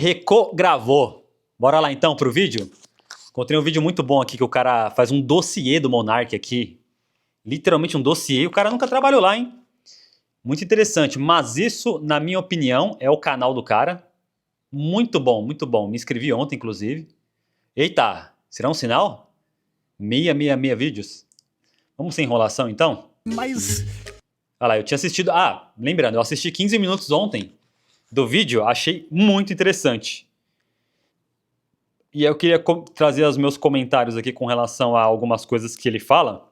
Reco gravou. Bora lá então pro vídeo? Encontrei um vídeo muito bom aqui que o cara faz um dossiê do Monark aqui. Literalmente um dossiê. O cara nunca trabalhou lá, hein? Muito interessante. Mas isso, na minha opinião, é o canal do cara. Muito bom, muito bom. Me inscrevi ontem, inclusive. Eita, será um sinal? 666 vídeos. Vamos sem enrolação, então? Mas... Olha lá, eu tinha assistido... Ah, lembrando, eu assisti 15 minutos ontem do vídeo. Achei muito interessante. E eu queria trazer os meus comentários aqui com relação a algumas coisas que ele fala.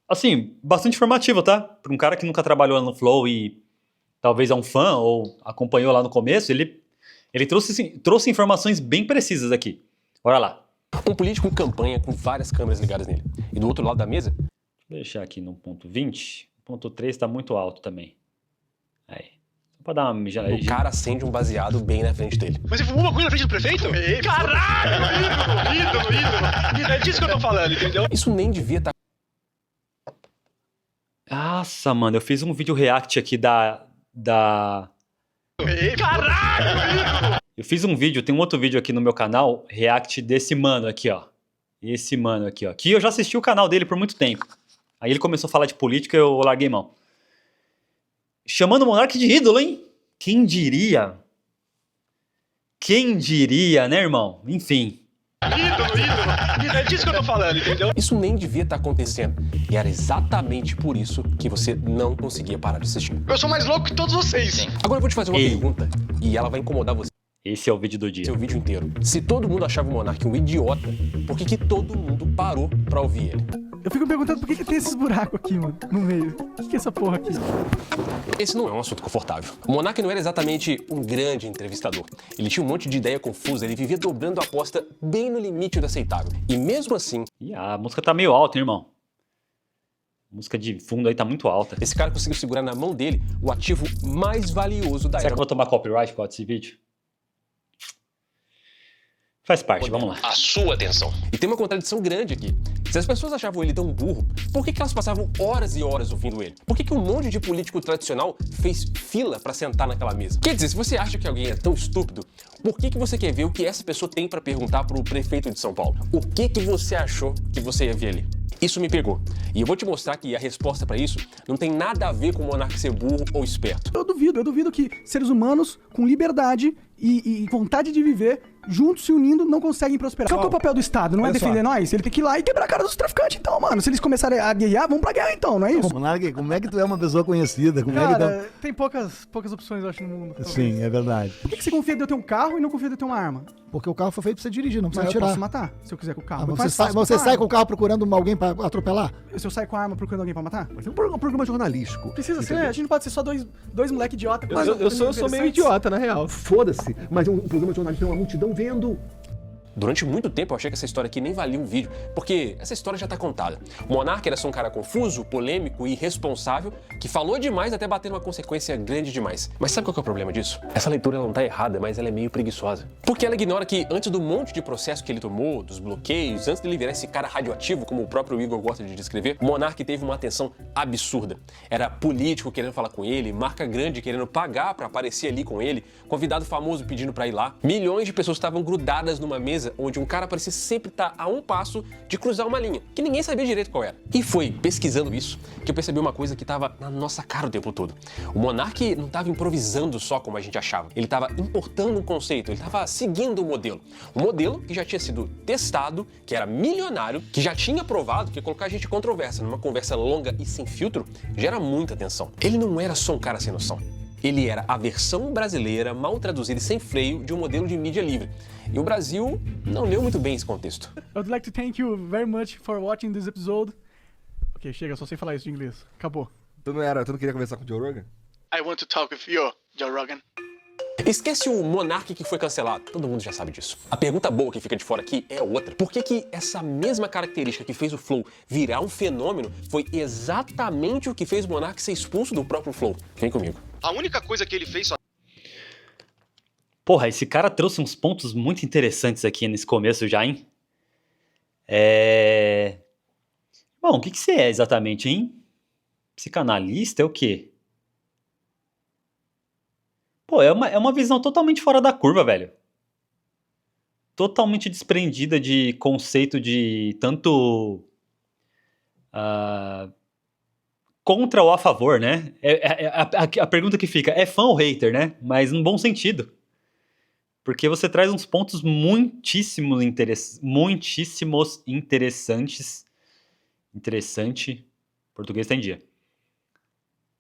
Assim, bastante informativo, tá? Para um cara que nunca trabalhou no Flow e talvez é um fã ou acompanhou lá no começo, ele trouxe informações bem precisas aqui. Bora lá. Um político em campanha com várias câmeras ligadas nele. E do outro lado da mesa... Deixa eu deixar aqui no ponto 20. O ponto 3 está muito alto também. Aí. Só pra dar uma mijada. O cara acende um baseado bem na frente dele. Mas você fumou uma coisa na frente do prefeito? Caralho! Ídolo! É disso que eu tô falando, entendeu? Isso nem devia estar... Nossa, mano, eu fiz um vídeo react aqui Caralho! Eu fiz um vídeo, tem um outro vídeo aqui no meu canal, react desse mano aqui, ó. Esse mano aqui, ó. Que eu já assisti o canal dele por muito tempo. Aí ele começou a falar de política e eu larguei mão. Chamando o Monark de ídolo, hein? Quem diria? Quem diria, né, irmão? Enfim. Ídolo! É disso que eu tô falando, entendeu? Isso nem devia estar acontecendo. E era exatamente por isso que você não conseguia parar de assistir. Eu sou mais louco que todos vocês. Agora eu vou te fazer uma Ei. pergunta. E ela vai incomodar você. Esse é o vídeo do dia. Seu vídeo inteiro. Se todo mundo achava o Monark um idiota, por que todo mundo parou pra ouvir ele? Eu fico perguntando por que tem esses buracos aqui, mano, no meio. O que é essa porra aqui? Esse não é um assunto confortável. O Monark não era exatamente um grande entrevistador. Ele tinha um monte de ideia confusa, ele vivia dobrando a aposta bem no limite do aceitável. E mesmo assim... Ih, a música tá meio alta, hein, irmão? A música de fundo aí tá muito alta. Esse cara conseguiu segurar na mão dele o ativo mais valioso da Será que era. eu vou tomar copyright por causa desse vídeo? Faz parte, vamos lá. A sua atenção. E tem uma contradição grande aqui. Se as pessoas achavam ele tão burro, por que elas passavam horas e horas ouvindo ele? Por que um monte de político tradicional fez fila pra sentar naquela mesa? Quer dizer, se você acha que alguém é tão estúpido, por que você quer ver o que essa pessoa tem pra perguntar pro prefeito de São Paulo? O que você achou que você ia ver ali? Isso me pegou. E eu vou te mostrar que a resposta pra isso não tem nada a ver com o Monark ser burro ou esperto. Eu duvido que seres humanos com liberdade e vontade de viver, juntos se unindo, não conseguem prosperar. Qual que é o papel do Estado? Não é defender nós? Ele tem que ir lá e quebrar a cara dos traficantes, então, mano. Se eles começarem a guerrear, vamos pra guerra então, não é isso? Monark, como é que tu é uma pessoa conhecida? Como é que Cara, tem poucas opções, eu acho, no mundo. talvez. Sim, é verdade. Por que você confia de eu ter um carro e não confia de eu ter uma arma? Porque o carro foi feito pra você dirigir, não Mas precisa eu posso atirar. matar, se eu quiser com o carro. Ah, Muito você mais sai, fácil você com a sai arma. com o carro procurando alguém pra atropelar? Se eu sair com a arma procurando alguém pra matar? Mas é um programa jornalístico. Precisa ser, a gente não pode ser só dois moleque idiota. Mas eu sou meio interessantes. idiota, na real. Foda-se. Mas é um programa jornalístico, tem uma multidão vendo. Durante muito tempo eu achei que essa história aqui nem valia um vídeo, porque essa história já tá contada. O Monark era só um cara confuso, polêmico e irresponsável, que falou demais até bater numa consequência grande demais. Mas sabe qual que é o problema disso? Essa leitura ela não tá errada, mas ela é meio preguiçosa. Porque ela ignora que antes do monte de processo que ele tomou, dos bloqueios, antes dele virar esse cara radioativo, como o próprio Igor gosta de descrever, o Monark teve uma atenção absurda. Era político querendo falar com ele, marca grande querendo pagar pra aparecer ali com ele, convidado famoso pedindo pra ir lá. Milhões de pessoas estavam grudadas numa mesa onde um cara parecia sempre estar a um passo de cruzar uma linha, que ninguém sabia direito qual era. E foi pesquisando isso que eu percebi uma coisa que estava na nossa cara o tempo todo. O Monark não estava improvisando só como a gente achava. Ele estava importando um conceito, ele estava seguindo um modelo. Um modelo que já tinha sido testado, que era milionário, que já tinha provado que colocar a gente em controvérsia numa conversa longa e sem filtro gera muita atenção. Ele não era só um cara sem noção. Ele era a versão brasileira, mal traduzida e sem freio, de um modelo de mídia livre. E o Brasil não leu muito bem esse contexto. I would like to thank you very much for watching this episode. Ok, chega, só sei falar isso de inglês. Acabou. Tu não queria conversar com o Joe Rogan? I want to talk with you, Joe Rogan. Esquece o Monark que foi cancelado, todo mundo já sabe disso. A pergunta boa que fica de fora aqui é outra. Por que essa mesma característica que fez o Flow virar um fenômeno foi exatamente o que fez o Monark ser expulso do próprio Flow? Vem comigo. A única coisa que ele fez só... Porra, esse cara trouxe uns pontos muito interessantes aqui nesse começo já, hein? Bom, o que você é exatamente, hein? Psicanalista é o quê? Pô, é uma visão totalmente fora da curva, velho. Totalmente desprendida de conceito de tanto contra ou a favor, né? A pergunta que fica, é fã ou hater, né? Mas num bom sentido. Porque você traz uns pontos muitíssimos interessantes. Interessante. Português tá em dia.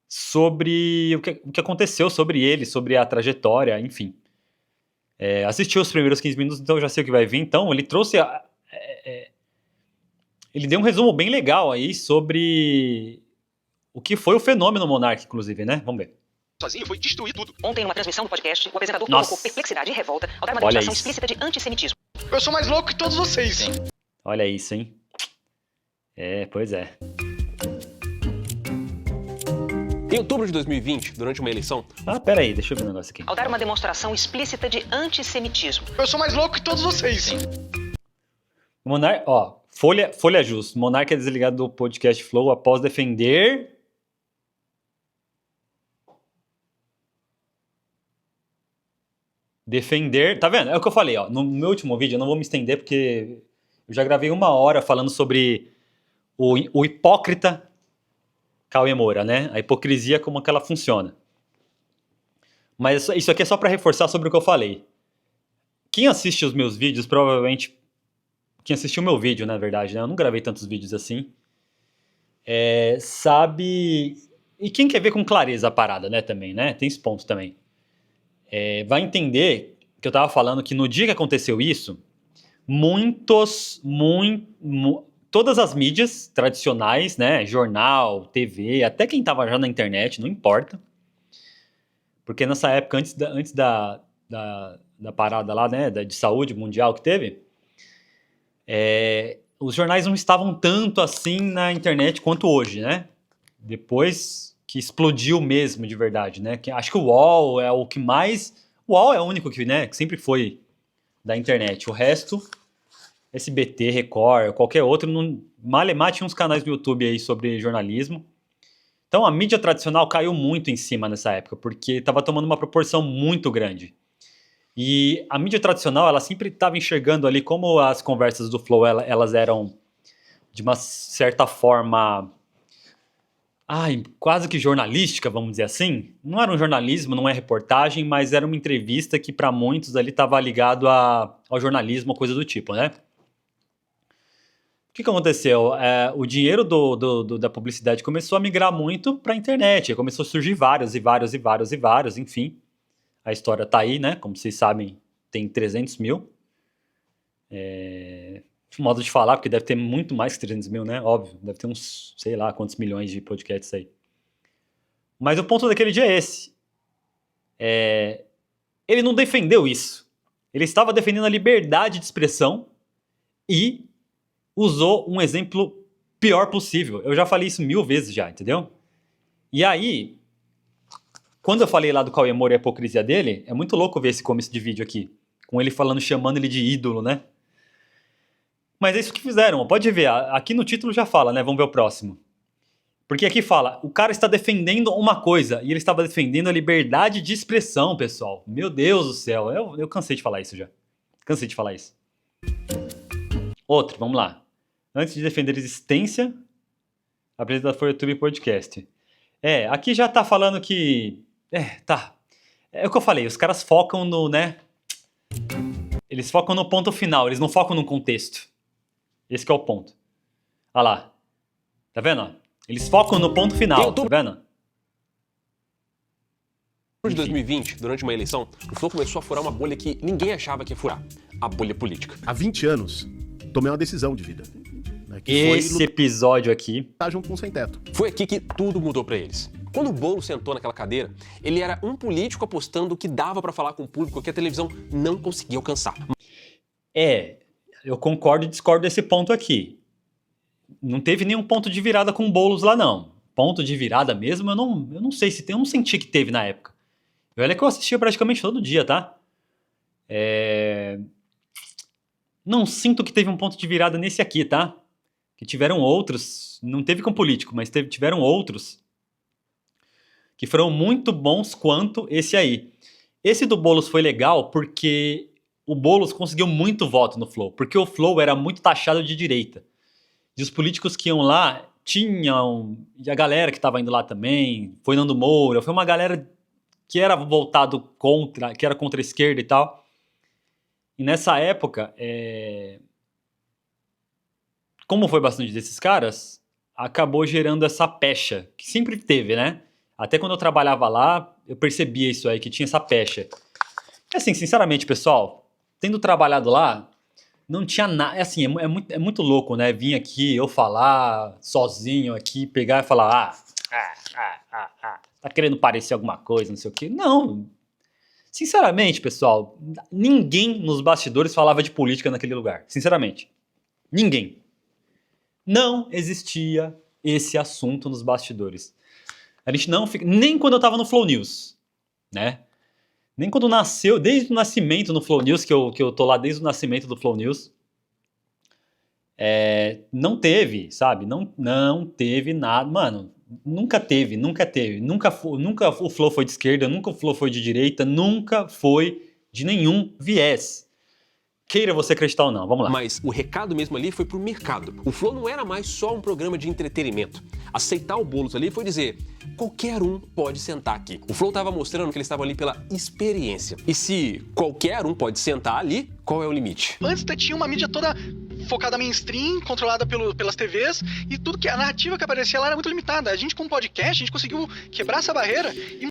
Sobre o que aconteceu sobre ele, sobre a trajetória, enfim. Assisti os primeiros 15 minutos, então eu já sei o que vai vir. Então, ele trouxe... ele deu um resumo bem legal aí sobre o que foi o fenômeno Monark, inclusive, né? Vamos ver. Sozinho foi destruir tudo. Ontem, numa transmissão do podcast, o apresentador Nossa. provocou perplexidade e revolta ao dar uma Olha demonstração isso. explícita de antissemitismo. Eu sou mais louco que todos vocês. Olha isso, hein? Pois é. Em outubro de 2020, durante uma eleição, Pera aí, deixa eu ver um negócio aqui. Ao dar uma demonstração explícita de antissemitismo. Eu sou mais louco que todos vocês. Monark, ó, Folha Justo. Monark é desligado do podcast Flow após defender... Tá vendo? É o que eu falei, ó. No meu último vídeo, eu não vou me estender porque eu já gravei 1 hora falando sobre o hipócrita Cauê Moura, né? A hipocrisia, como que ela funciona. Mas isso aqui é só para reforçar sobre o que eu falei. Quem assiste os meus vídeos, provavelmente... Quem assistiu o meu vídeo, na verdade, né? Eu não gravei tantos vídeos assim. Sabe... E quem quer ver com clareza a parada, né? Também, né? Tem esse ponto também. Vai entender que eu tava falando que no dia que aconteceu isso, todas as mídias tradicionais, né, jornal, TV, até quem tava já na internet, não importa, porque nessa época, antes da parada lá, né, de saúde mundial que teve, os jornais não estavam tanto assim na internet quanto hoje, né, depois que explodiu mesmo de verdade, né? Acho que o UOL é o que mais... O UOL é o único que, né, que sempre foi da internet. O resto, SBT, Record, qualquer outro, Malemar tinha uns canais no YouTube aí sobre jornalismo. Então a mídia tradicional caiu muito em cima nessa época, porque estava tomando uma proporção muito grande. E a mídia tradicional, ela sempre estava enxergando ali como as conversas do Flow, elas eram, de uma certa forma... quase que jornalística, vamos dizer assim. Não era um jornalismo, não é reportagem, mas era uma entrevista que para muitos ali estava ligado ao jornalismo, coisa do tipo, né? O que aconteceu? O dinheiro da publicidade começou a migrar muito para a internet, começou a surgir vários, enfim. A história tá aí, né? Como vocês sabem, tem 300 mil. Modo de falar, porque deve ter muito mais que 300 mil, né? Óbvio, deve ter uns, sei lá, quantos milhões de podcasts aí. Mas o ponto daquele dia é esse. Ele não defendeu isso. Ele estava defendendo a liberdade de expressão e usou um exemplo pior possível. Eu já falei isso 1000 vezes já, entendeu? E aí, quando eu falei lá do Cauê Moura e a hipocrisia dele, é muito louco ver esse começo de vídeo aqui. Com ele falando, chamando ele de ídolo, né? Mas é isso que fizeram, pode ver, aqui no título já fala, né? Vamos ver o próximo. Porque aqui fala, o cara está defendendo uma coisa, e ele estava defendendo a liberdade de expressão, pessoal. Meu Deus do céu, eu cansei de falar isso já. Cansei de falar isso. Outro, vamos lá. Antes de defender a existência, apresentado por YouTube Podcast. Aqui já tá falando que... tá. É o que eu falei, os caras focam no, né? Eles focam no ponto final, eles não focam no contexto. Esse que é o ponto. Olha lá. Tá vendo? Eles focam no ponto final, tá vendo? em 2020, durante uma eleição, o Flow começou a furar uma bolha que ninguém achava que ia furar. A bolha política. Há 20 anos, tomei uma decisão de vida. Né, que Esse episódio aqui... tá junto com o Sem Teto. Foi aqui que tudo mudou pra eles. Quando o Boulos sentou naquela cadeira, ele era um político apostando que dava pra falar com o público que a televisão não conseguia alcançar. Eu concordo e discordo desse ponto aqui. Não teve nenhum ponto de virada com o Boulos lá, não. Ponto de virada mesmo, eu não sei se tem, eu não senti que teve na época. Olha que eu assistia praticamente todo dia, tá? Não sinto que teve um ponto de virada nesse aqui, tá? Que tiveram outros, não teve com político, mas tiveram outros que foram muito bons quanto esse aí. Esse do Boulos foi legal porque o Boulos conseguiu muito voto no Flow, porque o Flow era muito taxado de direita. E os políticos que iam lá tinham, e a galera que estava indo lá também, foi Nando Moura, foi uma galera que era voltado contra, que era contra a esquerda e tal. E nessa época, como foi bastante desses caras, acabou gerando essa pecha, que sempre teve, né? Até quando eu trabalhava lá, eu percebia isso aí, que tinha essa pecha. Assim, sinceramente, pessoal, tendo trabalhado lá, não tinha nada. Assim, é muito louco, né? Vir aqui, eu falar sozinho aqui, pegar e falar, tá querendo parecer alguma coisa, não sei o quê. Não. Sinceramente, pessoal, ninguém nos bastidores falava de política naquele lugar. Sinceramente. Ninguém. Não existia esse assunto nos bastidores. A gente não fica. Nem quando eu tava no Flow News, né? Nem quando nasceu, desde o nascimento no Flow News, que eu tô lá desde o nascimento do Flow News. Não teve, sabe? Não teve nada. Mano, nunca teve. Nunca o Flow foi de esquerda, nunca o Flow foi de direita, nunca foi de nenhum viés. Queira você acreditar ou não, vamos lá. Mas o recado mesmo ali foi pro mercado. O Flow não era mais só um programa de entretenimento. Aceitar o Boulos ali foi dizer, qualquer um pode sentar aqui. O Flow tava mostrando que eles estavam ali pela experiência. E se qualquer um pode sentar ali, qual é o limite? Antes tinha uma mídia toda focada mainstream, controlada pelas TVs, e tudo que a narrativa que aparecia lá era muito limitada. A gente com podcast, a gente conseguiu quebrar essa barreira e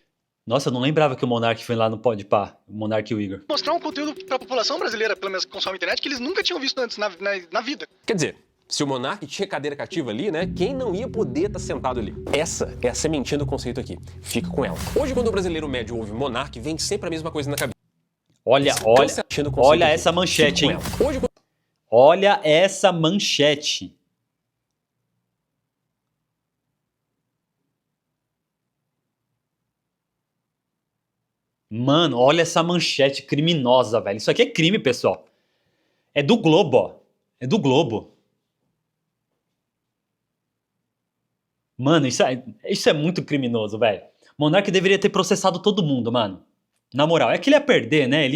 Nossa, eu não lembrava que o Monark foi lá no Podpah, o Monark e o Igor. mostrar um conteúdo pra população brasileira, pelo menos que consome internet, que eles nunca tinham visto antes na vida. Quer dizer, se o Monark tinha cadeira cativa ali, né? Quem não ia poder estar sentado ali? Essa é a sementinha do conceito aqui. Fica com ela. Hoje, quando o brasileiro médio ouve Monark, vem sempre a mesma coisa na cabeça. Olha essa manchete, hein? Hoje, Olha essa manchete. Mano, olha essa manchete criminosa, velho. Isso aqui é crime, pessoal. É do Globo, ó. É do Globo. Mano, isso é muito criminoso, velho. Monark deveria ter processado todo mundo, mano. Na moral, é que ele ia perder, né?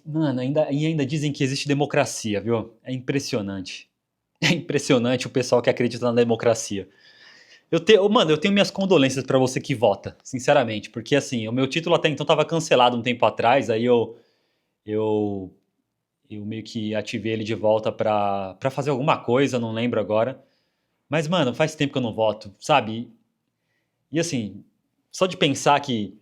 Mano, ainda dizem que existe democracia, viu? É impressionante. É impressionante o pessoal que acredita na democracia. Mano, eu tenho minhas condolências pra você que vota, sinceramente. Porque, assim, o meu título até então tava cancelado um tempo atrás, aí eu meio que ativei ele de volta pra fazer alguma coisa, não lembro agora. Mas, mano, faz tempo que eu não voto, sabe? E, assim, só de pensar que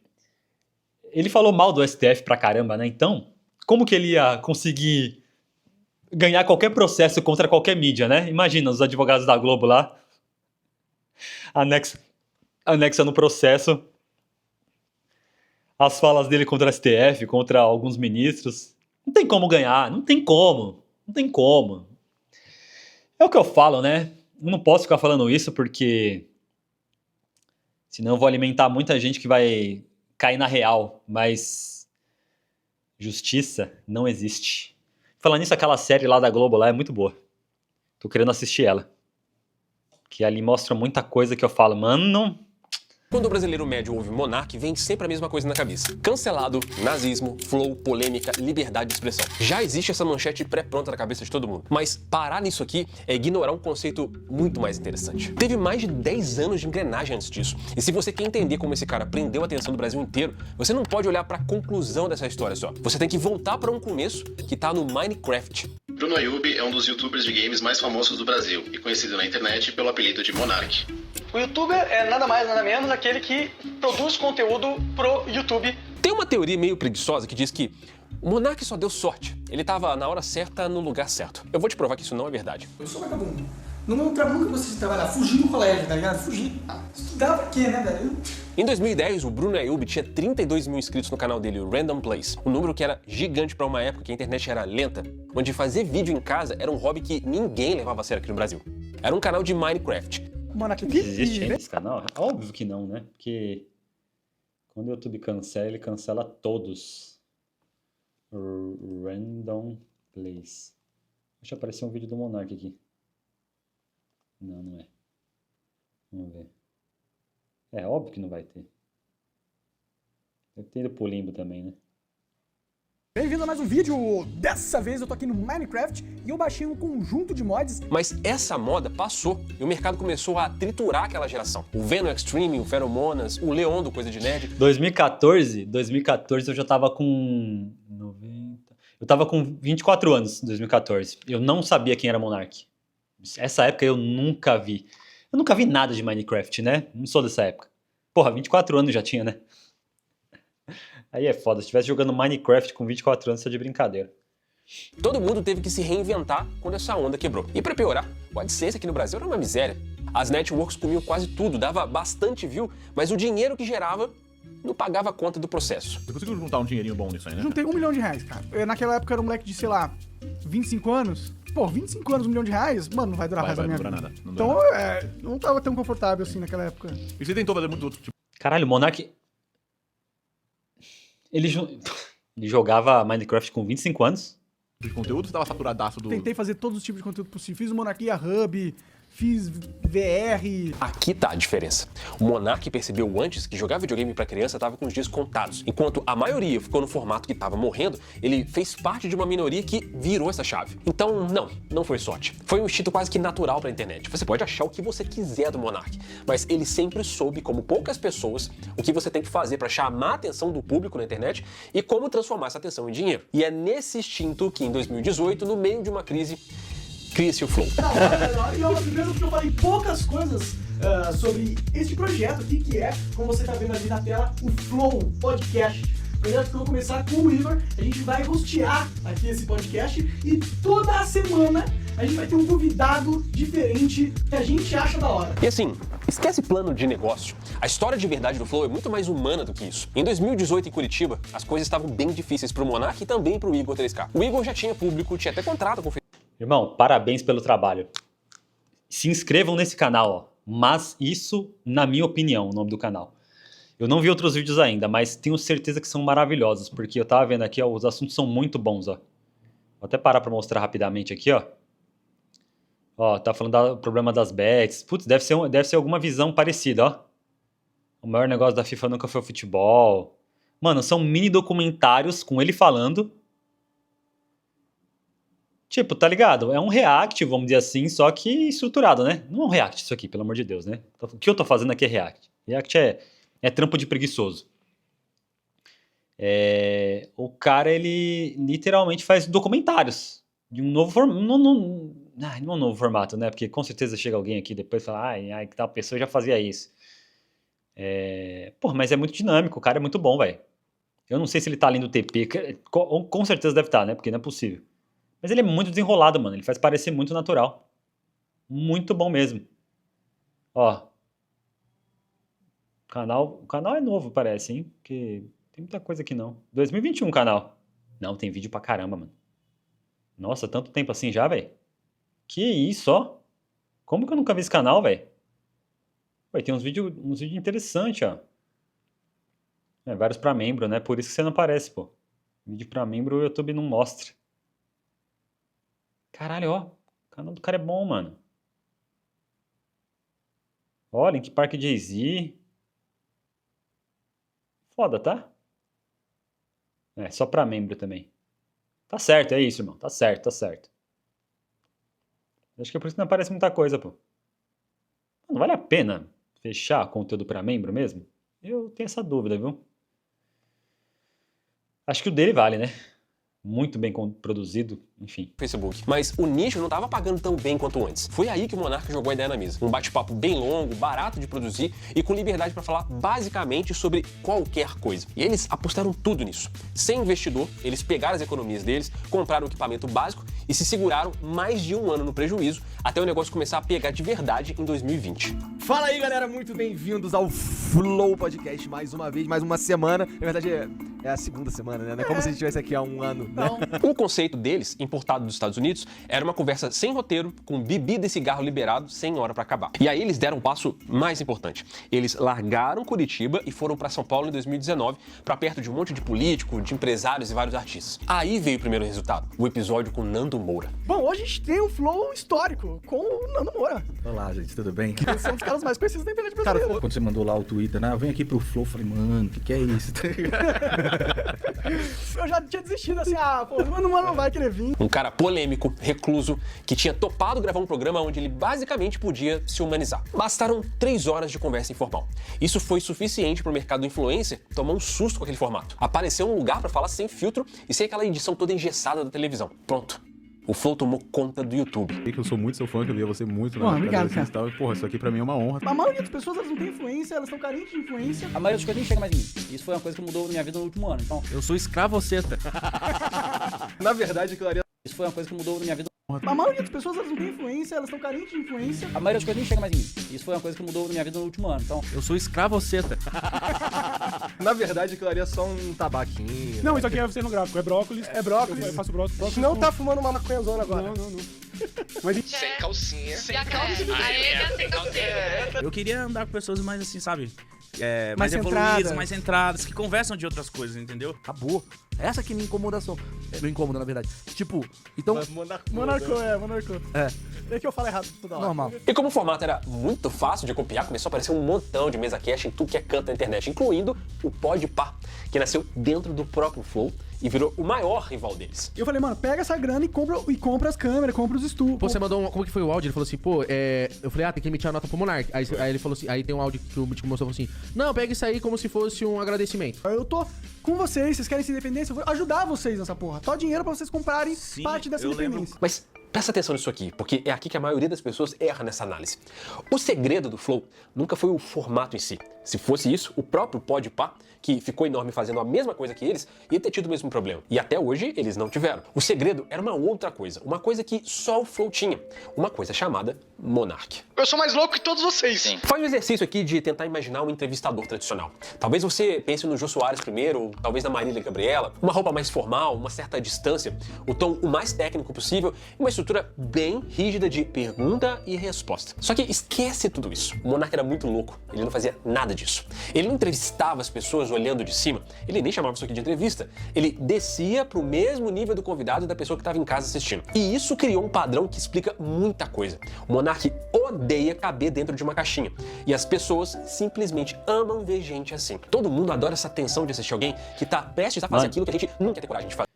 ele falou mal do STF pra caramba, né? Então, como que ele ia conseguir ganhar qualquer processo contra qualquer mídia, né? Imagina os advogados da Globo lá, anexa no processo as falas dele contra o STF, contra alguns ministros. Não tem como ganhar, não tem como. É o que eu falo, né? Eu não posso ficar falando isso porque senão eu vou alimentar muita gente que vai cair na real, mas justiça não existe. Falando nisso, aquela série lá da Globo lá é muito boa. Tô querendo assistir ela. Que ali mostra muita coisa que eu falo, mano. quando o brasileiro médio ouve Monark, vem sempre a mesma coisa na cabeça. Cancelado, nazismo, flow, polêmica, liberdade de expressão. Já existe essa manchete pré-pronta na cabeça de todo mundo. Mas parar nisso aqui é ignorar um conceito muito mais interessante. Teve mais de 10 anos de engrenagem antes disso. E se você quer entender como esse cara prendeu a atenção do Brasil inteiro, você não pode olhar para a conclusão dessa história só. Você tem que voltar para um começo que tá no Minecraft. Bruno Ayub é um dos youtubers de games mais famosos do Brasil e conhecido na internet pelo apelido de Monark. O youtuber é nada mais, nada menos aquele que produz conteúdo pro YouTube. Tem uma teoria meio preguiçosa que diz que o Monark só deu sorte. Ele tava na hora certa, no lugar certo. Eu vou te provar que isso não é verdade. Eu sou vagabundo. Nunca gostei de trabalhar. Fugi do colégio, tá ligado? Fugi. Estudar pra quê, né, velho? Em 2010, o Bruno Ayub tinha 32 mil inscritos no canal dele, o Random Plays. Um número que era gigante pra uma época que a internet era lenta, onde fazer vídeo em casa era um hobby que ninguém levava a sério aqui no Brasil. Era um canal de Minecraft. Monark, Existe ainda esse canal? Óbvio que não, né? Porque quando o YouTube cancela, ele cancela todos. Random Plays. Deixa aparecer um vídeo do Monark aqui. Não, não é. Vamos ver. É óbvio que não vai ter. Tem do Pulimbo também, né? Bem-vindo a mais um vídeo. Dessa vez eu tô aqui no Minecraft e eu baixei um conjunto de mods. Mas essa moda passou e o mercado começou a triturar aquela geração. O Venom Extreme, o Feromonas, o Leon do Coisa de Nerd. 2014 eu já tava com 90... Eu tava com 24 anos em 2014. Eu não sabia quem era Monark. Essa época eu nunca vi. Eu nunca vi nada de Minecraft, né? Não sou dessa época. Porra, 24 anos já tinha, né? Aí é foda, se estivesse jogando Minecraft com 24 anos, isso é de brincadeira. Todo mundo teve que se reinventar quando essa onda quebrou. E pra piorar, o AdSense aqui no Brasil era uma miséria. As networks comiam quase tudo, dava bastante view, mas o dinheiro que gerava não pagava a conta do processo. Você conseguiu juntar um dinheirinho bom nisso aí, né? Juntei R$1 milhão, cara. Naquela época eu era um moleque de, sei lá, 25 anos. Pô, 25 anos, R$1 milhão, mano, não vai durar mais a minha vida. Nada. Então, não tava tão confortável assim naquela época. E você tentou fazer muito outro tipo Caralho, o Monark... Ele jogava Minecraft com 25 anos? de conteúdo, você tava saturadaço do... Tentei fazer todos os tipos de conteúdo possível. Fiz o Monarquia Hub, fiz VR. Aqui tá a diferença. O Monark percebeu antes que jogar videogame pra criança tava com os dias contados. Enquanto a maioria ficou no formato que tava morrendo, ele fez parte de uma minoria que virou essa chave. Então, não foi sorte. Foi um instinto quase que natural pra internet. Você pode achar o que você quiser do Monark, mas ele sempre soube, como poucas pessoas, o que você tem que fazer pra chamar a atenção do público na internet e como transformar essa atenção em dinheiro. E é nesse instinto que, em 2018, no meio de uma crise, cria-se o Flow. E eu primeiro que eu falei poucas coisas sobre este projeto aqui, que é, como você tá vendo ali na tela, o Flow Podcast. Projeto que eu vou começar com o Igor, a gente vai hostear aqui esse podcast e toda semana a gente vai ter um convidado diferente que a gente acha da hora. E assim, esquece plano de negócio. A história de verdade do Flow é muito mais humana do que isso. Em 2018, em Curitiba, as coisas estavam bem difíceis pro Monark e também pro Igor 3K. O Igor já tinha público, tinha até contrato com... Irmão, parabéns pelo trabalho. Se inscrevam nesse canal, ó. Mas isso, na minha opinião, o nome do canal. Eu não vi outros vídeos ainda, mas tenho certeza que são maravilhosos, porque eu tava vendo aqui, ó, os assuntos são muito bons, ó. Vou até parar pra mostrar rapidamente aqui, ó. Ó, tá falando do problema das bets. Putz, deve ser alguma visão parecida, ó. O maior negócio da FIFA nunca foi o futebol. Mano, são mini documentários com ele falando. Tipo, tá ligado? É um react, vamos dizer assim, só que estruturado, né? Não é um react isso aqui, pelo amor de Deus, né? O que eu tô fazendo aqui é react. React é trampo de preguiçoso. O cara, ele literalmente faz documentários de um novo formato. Não é um novo formato, né? Porque com certeza chega alguém aqui depois e fala, que tal pessoa já fazia isso. Porra, mas é muito dinâmico, o cara é muito bom, velho. Eu não sei se ele tá além do TP, com certeza deve estar, né? Porque não é possível. Mas ele é muito desenrolado, mano. Ele faz parecer muito natural. Muito bom mesmo. Ó. O canal é novo, parece, hein? Porque tem muita coisa aqui não. 2021 o canal. Não, tem vídeo pra caramba, mano. Nossa, tanto tempo assim já, velho. Que isso, ó. Como que eu nunca vi esse canal, velho? Ué, tem uns vídeos interessantes, ó. Vários pra membro, né? Por isso que você não aparece, pô. Vídeo pra membro o YouTube não mostra. Caralho, ó. O canal do cara é bom, mano. Ó, Link Park Jay-Z. Foda, tá? Só pra membro também. Tá certo, é isso, irmão. Tá certo. Acho que é por isso que não aparece muita coisa, pô. Não vale a pena fechar conteúdo pra membro mesmo? Eu tenho essa dúvida, viu? Acho que o dele vale, né? Muito bem produzido, enfim. Facebook. Mas o nicho não estava pagando tão bem quanto antes. Foi aí que o Monark jogou a ideia na mesa. Um bate-papo bem longo, barato de produzir e com liberdade para falar basicamente sobre qualquer coisa. E eles apostaram tudo nisso. Sem investidor, eles pegaram as economias deles, compraram o equipamento básico e se seguraram mais de um ano no prejuízo até o negócio começar a pegar de verdade em 2020. Fala aí, galera, muito bem-vindos ao Flow Podcast mais uma vez, mais uma semana. Na verdade, é a segunda semana, né? Não é como se a gente estivesse aqui há um ano, né? O conceito deles, importado dos Estados Unidos, era uma conversa sem roteiro, com bebida e cigarro liberado, sem hora pra acabar. E aí eles deram um passo mais importante. Eles largaram Curitiba e foram pra São Paulo em 2019, pra perto de um monte de político, de empresários e vários artistas. Aí veio o primeiro resultado, o episódio com Nando Moura. Bom, hoje a gente tem um flow histórico com o Nando Moura. Olá, gente, tudo bem? Eles são os caras mais conhecidos da internet brasileira. Quando você mandou lá o Twitter, né? Vem aqui pro Flow, eu falei, mano, o que é isso? Eu já tinha desistido assim, pô, o Nando Moura não vai querer vir. Um cara polêmico, recluso, que tinha topado gravar um programa onde ele basicamente podia se humanizar. Bastaram 3 horas de conversa informal. Isso foi suficiente pro mercado influencer tomar um susto com aquele formato. Apareceu um lugar pra falar sem filtro e sem aquela edição toda engessada da televisão. Pronto. O Flow tomou conta do YouTube. Eu sou muito seu fã, que eu via você muito na obrigado, cara. e tal. Porra, isso aqui pra mim é uma honra. A maioria das pessoas, elas não têm influência, elas estão carentes de influência. A maioria das coisas nem chega mais em mim. Isso foi uma coisa que mudou minha vida no último ano. Então, Eu sou escravoceta. Na verdade, aquilo ali... isso foi uma coisa que mudou minha vida. A maioria das pessoas, elas não têm influência, elas estão carentes de influência. A maioria das coisas nem chega mais em mim. Isso foi uma coisa que mudou minha vida no último ano. Então, Eu sou escravoceta. Na verdade, aquilo ali é só um tabaquinho. Não, isso aqui é você no gráfico, é brócolis. É brócolis. Eu faço brócolis. A gente não tá fumando uma maconhazona agora. Não. Mas Sem calcinha. Sem calcinha. Eu queria andar com pessoas mais assim, sabe? Mais evoluídas, centradas. mais centradas, que conversam de outras coisas, entendeu? Acabou. Essa que é minha incomodação. Não incomoda, na verdade. Tipo, então... monarcou. É. É que eu falo errado toda hora. Normal. E como o formato era muito fácil de copiar, começou a aparecer um montão de mesa cast em tudo que é canto da internet, incluindo o Podpah, que nasceu dentro do próprio Flow e virou o maior rival deles. Eu falei, mano, pega essa grana e compra as câmeras, compra os estúdios. Pô, você mandou como que foi o áudio? Ele falou assim, pô, eu falei, tem que emitir a nota pro Monark. Aí ele falou assim, aí tem um áudio que o Mítico mostrou, falou assim, não, pega isso aí como se fosse um agradecimento. Eu tô com vocês querem se independência, eu vou ajudar vocês nessa porra. Só dinheiro pra vocês comprarem parte dessa independência. Mas presta atenção nisso aqui, porque é aqui que a maioria das pessoas erra nessa análise. O segredo do Flow nunca foi o formato em si. Se fosse isso, o próprio Podpah, que ficou enorme fazendo a mesma coisa que eles, ia ter tido o mesmo problema. E até hoje eles não tiveram. O segredo era uma outra coisa, uma coisa que só o Flow tinha. Uma coisa chamada Monark. Eu sou mais louco que todos vocês. Sim. Faz um exercício aqui de tentar imaginar um entrevistador tradicional. Talvez você pense no Jô Soares primeiro, ou talvez na Marília Gabriela. Uma roupa mais formal, uma certa distância, o tom o mais técnico possível e uma estrutura bem rígida de pergunta e resposta. Só que esquece tudo isso. O Monark era muito louco, ele não fazia nada disso. Ele não entrevistava as pessoas olhando de cima, ele nem chamava isso aqui de entrevista. Ele descia pro mesmo nível do convidado e da pessoa que estava em casa assistindo. E isso criou um padrão que explica muita coisa. O Monark odeia caber dentro de uma caixinha. E as pessoas simplesmente amam ver gente assim. Todo mundo adora essa tensão de assistir alguém que tá prestes a fazer aquilo que a gente nunca tem coragem de fazer.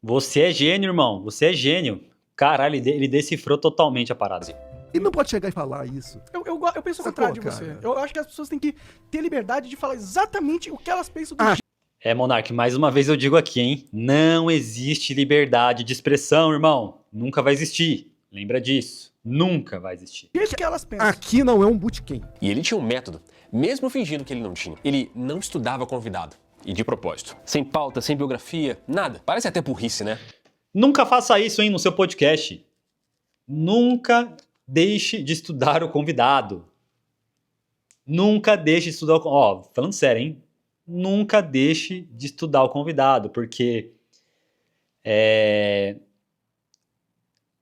Você é gênio, irmão. Você é gênio. Caralho, ele decifrou totalmente a parada. Ele não pode chegar e falar isso. Eu penso o contrário de você. Eu acho que as pessoas têm que ter liberdade de falar exatamente o que elas pensam do dia. É, Monark, mais uma vez eu digo aqui, hein? Não existe liberdade de expressão, irmão. Nunca vai existir. Lembra disso. Nunca vai existir. O que elas pensam. Aqui não é um bootcamp. E ele tinha um método, mesmo fingindo que ele não tinha. Ele não estudava convidado. E de propósito. Sem pauta, sem biografia, nada. Parece até burrice, né? Nunca faça isso, hein, no seu podcast. Nunca deixe de estudar o convidado. Nunca deixe de estudar o convidado. Ó, falando sério, hein? Nunca deixe de estudar o convidado, porque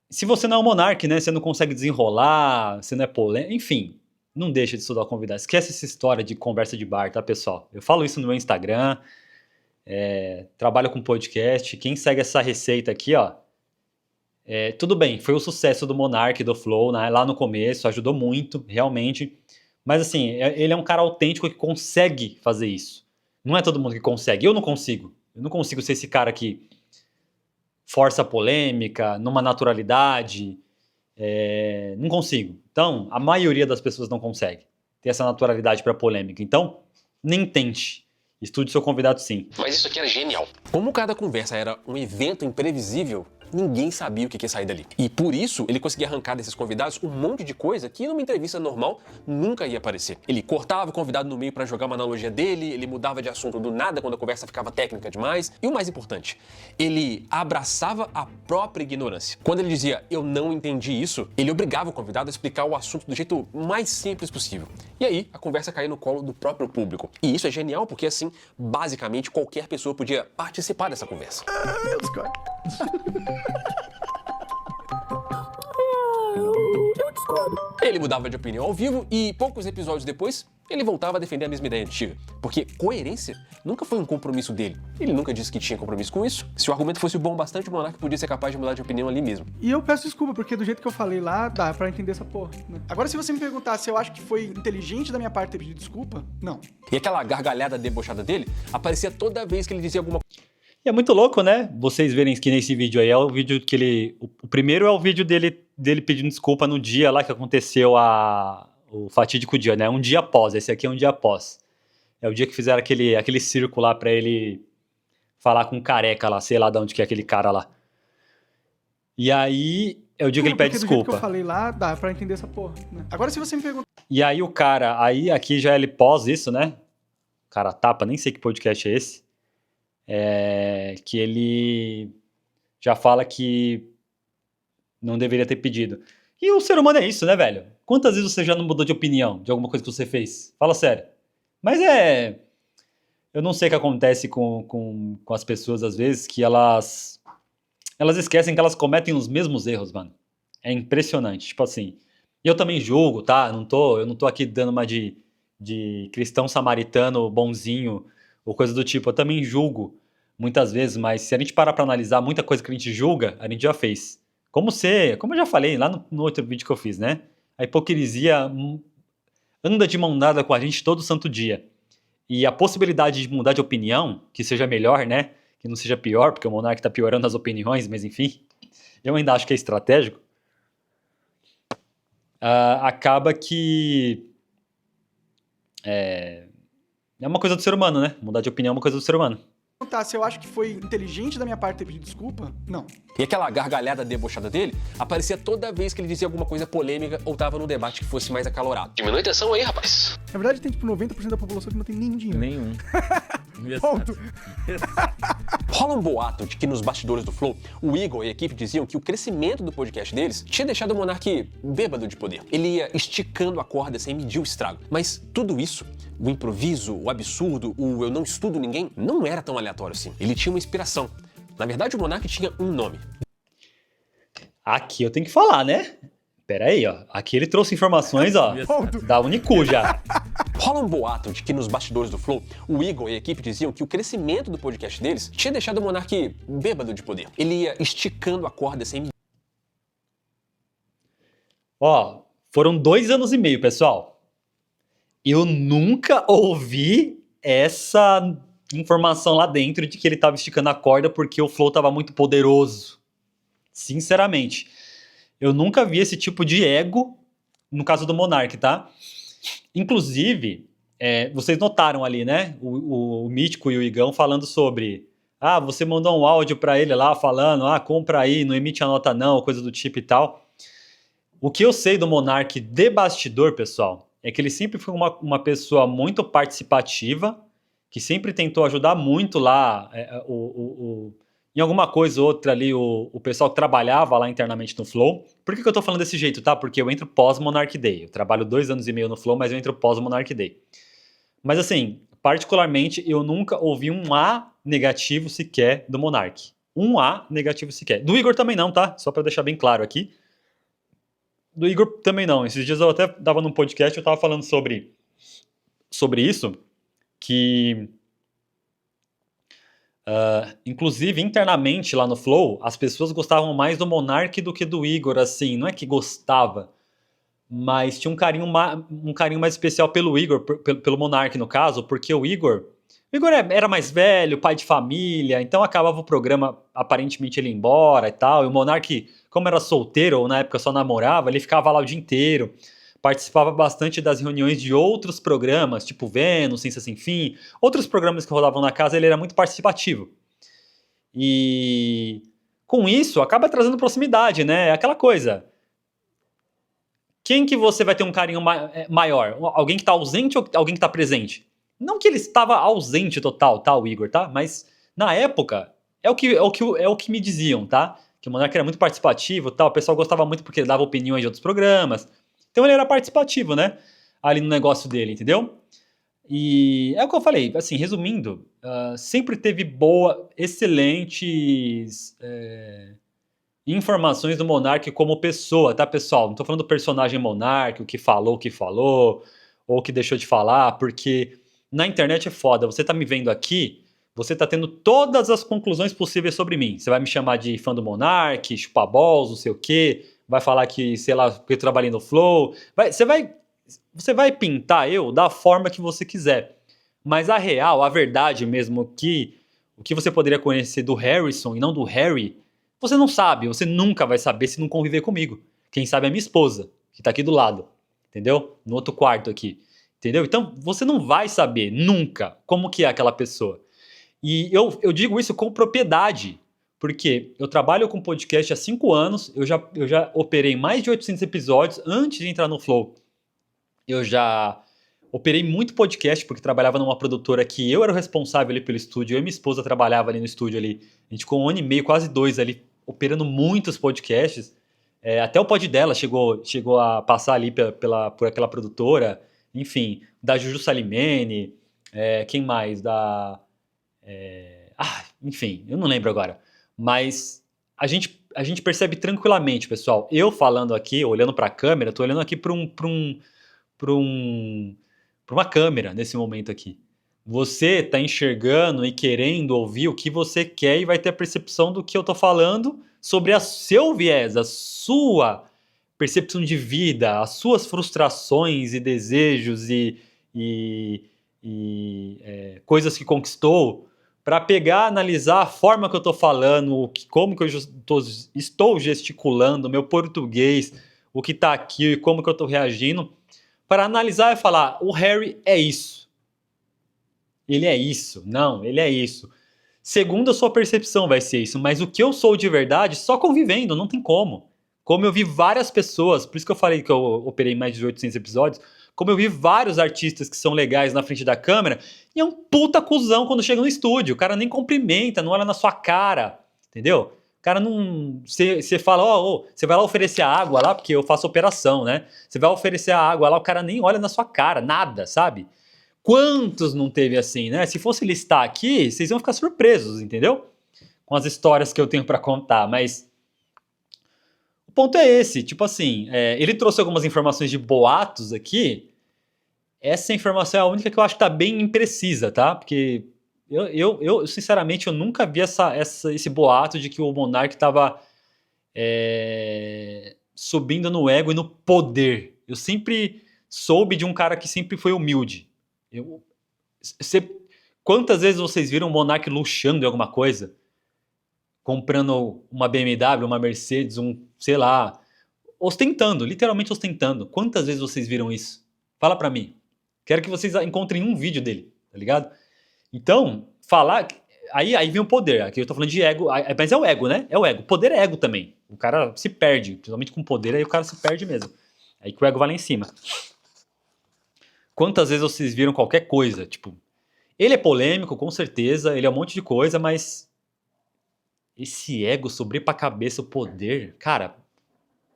se você não é um Monark, né? Você não consegue desenrolar, você não é polêmico, enfim, não deixe de estudar o convidado. Esquece essa história de conversa de bar, tá, pessoal? Eu falo isso no meu Instagram, trabalho com podcast. Quem segue essa receita aqui, ó, tudo bem, foi o sucesso do Monark, do Flow, né, lá no começo, ajudou muito, realmente. Mas assim, ele é um cara autêntico que consegue fazer isso. Não é todo mundo que consegue. Eu não consigo. Eu não consigo ser esse cara que força a polêmica, numa naturalidade. Não consigo. Então, a maioria das pessoas não consegue ter essa naturalidade para polêmica. Então, nem tente. Estude seu convidado, sim. Mas isso aqui era genial. Como cada conversa era um evento imprevisível, ninguém sabia o que ia sair dali. E por isso, ele conseguia arrancar desses convidados um monte de coisa que numa entrevista normal nunca ia aparecer. Ele cortava o convidado no meio para jogar uma analogia dele, ele mudava de assunto do nada quando a conversa ficava técnica demais. E o mais importante, ele abraçava a própria ignorância. Quando ele dizia, eu não entendi isso, ele obrigava o convidado a explicar o assunto do jeito mais simples possível. E aí, a conversa caía no colo do próprio público. E isso é genial porque, assim, basicamente qualquer pessoa podia participar dessa conversa. Eu discordo. Ele mudava de opinião ao vivo e poucos episódios depois, ele voltava a defender a mesma ideia antiga, porque coerência nunca foi um compromisso dele. Ele nunca disse que tinha compromisso com isso. Se o argumento fosse bom bastante, o monarca podia ser capaz de mudar de opinião ali mesmo. E eu peço desculpa, porque do jeito que eu falei lá, dá pra entender essa porra, né? Agora, se você me perguntar se eu acho que foi inteligente da minha parte ter pedido desculpa, não. E aquela gargalhada debochada dele aparecia toda vez que ele dizia alguma coisa. E é muito louco, né? Vocês verem que nesse vídeo aí é o vídeo que ele... O primeiro é o vídeo dele pedindo desculpa no dia lá que aconteceu o fatídico dia, né? Um dia após. Esse aqui é um dia após. É o dia que fizeram aquele circo lá pra ele falar com o careca lá, sei lá de onde que é aquele cara lá. E aí é o dia que ele pede Porque do desculpa. jeito que eu falei lá, dá pra entender essa porra, né? Agora, se você me perguntar... E aí o cara... Aí aqui já é ele pós isso, né? O cara tapa, nem sei que podcast é esse. Que ele já fala que não deveria ter pedido. E o ser humano é isso, né, velho? Quantas vezes você já não mudou de opinião de alguma coisa que você fez? Fala sério. Mas eu não sei o que acontece com as pessoas, às vezes, que elas esquecem que elas cometem os mesmos erros, mano. É impressionante. Tipo assim, eu também julgo, tá? Eu não tô aqui dando uma de cristão samaritano bonzinho ou coisa do tipo. Eu também julgo muitas vezes, mas se a gente parar pra analisar muita coisa que a gente julga, a gente já fez. Como eu já falei lá no outro vídeo que eu fiz, né? A hipocrisia anda de mão dada com a gente todo santo dia. E a possibilidade de mudar de opinião, que seja melhor, né? Que não seja pior, porque o monarca tá piorando as opiniões, mas enfim. Eu ainda acho que é estratégico. Acaba que... É uma coisa do ser humano, né? Mudar de opinião é uma coisa do ser humano. Se eu acho que foi inteligente da minha parte ter pedido desculpa, não. E aquela gargalhada debochada dele aparecia toda vez que ele dizia alguma coisa polêmica ou tava num debate que fosse mais acalorado. Diminui a tensão aí, rapaz. Na verdade, tem tipo 90% da população que não tem nenhum dinheiro. Nenhum. Ponto. Rola um boato de que nos bastidores do Flow, o Igor e a equipe diziam que o crescimento do podcast deles tinha deixado o Monark bêbado de poder. Ele ia esticando a corda sem medir o estrago. Mas tudo isso, o improviso, o absurdo, o eu não estudo ninguém, não era tão aleatório assim. Ele tinha uma inspiração. Na verdade, o Monark tinha um nome. Aqui eu tenho que falar, né? Pera aí, ó. Aqui ele trouxe informações, ó, da Unicu já. Rola um boato de que nos bastidores do Flow, o Igor e a equipe diziam que o crescimento do podcast deles tinha deixado o Monark bêbado de poder. Ele ia esticando a corda sem... Ó, foram 2 anos e meio, pessoal. Eu nunca ouvi essa informação lá dentro de que ele tava esticando a corda porque o Flow tava muito poderoso. Sinceramente. Eu nunca vi esse tipo de ego no caso do Monark, tá? Inclusive, vocês notaram ali, né? O Mítico e o Igão falando sobre... você mandou um áudio pra ele lá falando, compra aí, não emite a nota não, coisa do tipo e tal. O que eu sei do Monark de bastidor, pessoal, é que ele sempre foi uma pessoa muito participativa, que sempre tentou ajudar muito lá em alguma coisa ou outra ali, o pessoal que trabalhava lá internamente no Flow. Por que eu tô falando desse jeito, tá? Porque eu entro pós-Monark Day. Eu trabalho 2 anos e meio no Flow, mas eu entro pós-Monark Day. Mas assim, particularmente, eu nunca ouvi um A negativo sequer do Monark. Um A negativo sequer. Do Igor também não, tá? Só pra deixar bem claro aqui. Do Igor também não. Esses dias eu até tava num podcast, eu tava falando sobre isso, que... inclusive, internamente lá no Flow, as pessoas gostavam mais do Monark do que do Igor, assim, não é que gostava, mas tinha um carinho mais especial pelo Igor, pelo Monark no caso, porque o Igor era mais velho, pai de família, então acabava o programa, aparentemente ele ia embora e tal, e o Monark, como era solteiro, ou na época só namorava, ele ficava lá o dia inteiro, participava bastante das reuniões de outros programas, tipo Vênus, Ciência Sem Fim, outros programas que rodavam na casa, ele era muito participativo. E com isso, acaba trazendo proximidade, né? É aquela coisa. Quem que você vai ter um carinho maior? Alguém que tá ausente ou alguém que tá presente? Não que ele estava ausente total, tá, o Igor, tá? Mas na época, é o que me diziam, tá? Que o Monark era muito participativo, tá? O pessoal gostava muito porque ele dava opiniões de outros programas. Então ele era participativo, né? Ali no negócio dele, entendeu? E é o que eu falei, assim, resumindo, sempre teve excelentes informações do Monark como pessoa, tá, pessoal? Não tô falando do personagem Monark, o que falou, ou que deixou de falar, porque na internet é foda. Você tá me vendo aqui, você tá tendo todas as conclusões possíveis sobre mim. Você vai me chamar de fã do Monark, chupabols, não sei o quê, vai falar que, sei lá, porque eu trabalhei no Flow. Você vai pintar eu da forma que você quiser. Mas a real, a verdade mesmo, o que você poderia conhecer do Harrison e não do Harry, você não sabe, você nunca vai saber se não conviver comigo. Quem sabe é a minha esposa, que tá aqui do lado, entendeu? No outro quarto aqui, entendeu? Então, você não vai saber nunca como que é aquela pessoa. E eu digo isso com propriedade, porque eu trabalho com podcast há 5 anos, eu já operei mais de 800 episódios antes de entrar no Flow. Eu já operei muito podcast, porque trabalhava numa produtora que eu era o responsável ali pelo estúdio, eu e minha esposa trabalhava ali no estúdio ali. A gente ficou 1 ano e meio, quase 2 ali, operando muitos podcasts. Até o pod dela chegou a passar ali por aquela produtora. Enfim, da Juju Salimene, quem mais? Enfim, eu não lembro agora. Mas a gente percebe tranquilamente, pessoal. Eu falando aqui, olhando para a câmera, tô olhando aqui para uma câmera nesse momento aqui. Você tá enxergando e querendo ouvir o que você quer e vai ter a percepção do que eu tô falando sobre o seu viés, a sua percepção de vida, as suas frustrações e desejos e coisas que conquistou, para pegar, analisar a forma que eu tô falando, como que eu estou gesticulando, meu português, o que tá aqui e como que eu tô reagindo, para analisar e falar, o Harry é isso. Ele é isso. Não, ele é isso. Segundo a sua percepção vai ser isso, mas o que eu sou de verdade, só convivendo, não tem como. Como eu vi várias pessoas, por isso que eu falei que eu operei mais de 800 episódios, como eu vi vários artistas que são legais na frente da câmera, e é um puta cuzão quando chega no estúdio, o cara nem cumprimenta, não olha na sua cara, entendeu? O cara não... Você fala, você vai lá oferecer a água lá, porque eu faço operação, né? Você vai oferecer a água lá, o cara nem olha na sua cara, nada, sabe? Quantos não teve assim, né? Se fosse listar aqui, vocês iam ficar surpresos, entendeu? Com as histórias que eu tenho pra contar, mas... O ponto é esse, tipo assim, ele trouxe algumas informações de boatos aqui, essa informação é a única que eu acho que tá bem imprecisa, tá? Porque eu sinceramente, eu nunca vi esse boato de que o Monark tava subindo no ego e no poder. Eu sempre soube de um cara que sempre foi humilde. Quantas vezes vocês viram o Monark luxando em alguma coisa? Comprando uma BMW, uma Mercedes, sei lá, ostentando, literalmente ostentando. Quantas vezes vocês viram isso? Fala pra mim. Quero que vocês encontrem um vídeo dele, tá ligado? Então, falar... Aí vem o poder. Aqui eu tô falando de ego, mas é o ego, né? É o ego. Poder é ego também. O cara se perde, principalmente com poder, aí o cara se perde mesmo. Aí que o ego vai lá em cima. Quantas vezes vocês viram qualquer coisa? Tipo, ele é polêmico, com certeza, ele é um monte de coisa, mas... Esse ego subir pra cabeça o poder, cara,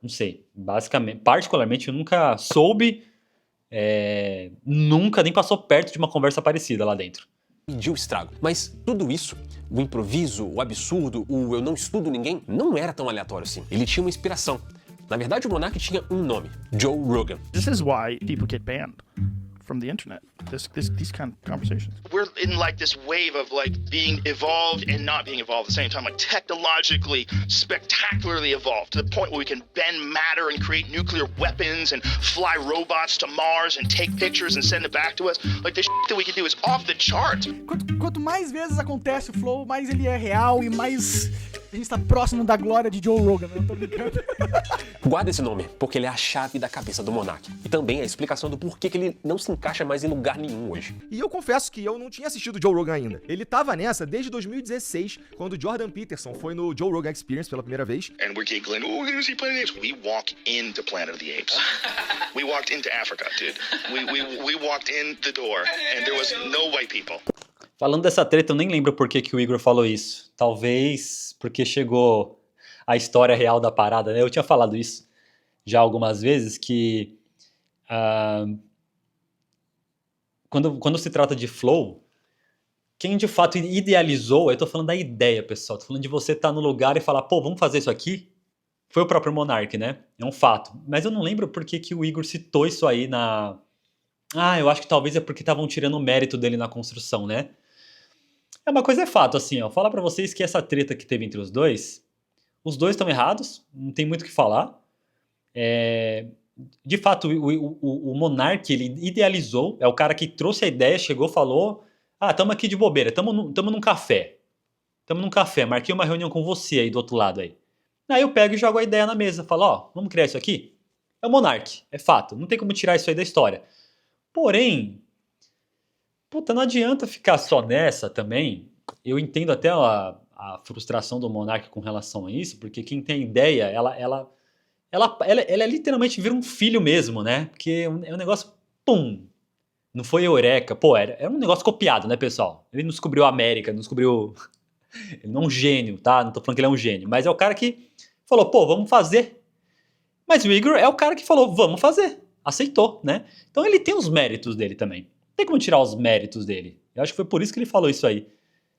não sei, basicamente, particularmente eu nunca soube, nunca nem passou perto de uma conversa parecida lá dentro. Pediu estrago. Mas tudo isso, o improviso, o absurdo, o eu não estudo ninguém, não era tão aleatório assim. Ele tinha uma inspiração. Na verdade, o Monark tinha um nome, Joe Rogan. This is why people get banned from the internet. These kind of conversations. We're in like this wave of like being evolved and not being evolved at the same time, like technologically, spectacularly evolved to the point where we can bend matter and create nuclear weapons and fly robots to Mars and take pictures and send it back to us. Like the shit that we can do is off the charts. Quanto mais vezes acontece o Flow, mais ele é real e mais a gente tá próximo da glória de Joe Rogan, não tô brincando. Guarda esse nome, porque ele é a chave da cabeça do Monark. E também a explicação do porquê que ele não se encaixa mais em lugar nenhum hoje. E eu confesso que eu não tinha assistido o Joe Rogan ainda. Ele tava nessa desde 2016, quando o Jordan Peterson foi no Joe Rogan Experience pela primeira vez. And we're giggling, we're gonna see Planet of the Apes. We walk into Planet of the Apes. We walked into Africa, dude. We walked in the door, and there was no white people. Falando dessa treta, eu nem lembro por que o Igor falou isso. Talvez porque chegou a história real da parada, né? Eu tinha falado isso já algumas vezes, que quando se trata de flow, quem de fato idealizou, eu tô falando da ideia, pessoal, tô falando de você estar no lugar e falar, pô, vamos fazer isso aqui? Foi o próprio Monark, né? É um fato. Mas eu não lembro por que o Igor citou isso aí eu acho que talvez é porque estavam tirando o mérito dele na construção, né? Uma coisa é fato, assim, ó. Vou falar pra vocês que essa treta que teve entre os dois estão errados, não tem muito o que falar. De fato, o Monark, ele idealizou, é o cara que trouxe a ideia, chegou, falou, tamo aqui de bobeira, tamo num café. Marquei uma reunião com você aí do outro lado aí. Aí eu pego e jogo a ideia na mesa, falo, vamos criar isso aqui? É o Monark, é fato, não tem como tirar isso aí da história. Porém, não adianta ficar só nessa também. Eu entendo até a frustração do Monark com relação a isso, porque quem tem ideia, ela literalmente vira um filho mesmo, né? Porque é um negócio, não foi eureka. É um negócio copiado, né, pessoal? Ele não descobriu a América, não descobriu... Ele não é um gênio, tá? Não tô falando que ele é um gênio, mas é o cara que falou, vamos fazer. Mas o Igor é o cara que falou, vamos fazer. Aceitou, né? Então ele tem os méritos dele também. Não tem como tirar os méritos dele. Eu acho que foi por isso que ele falou isso aí,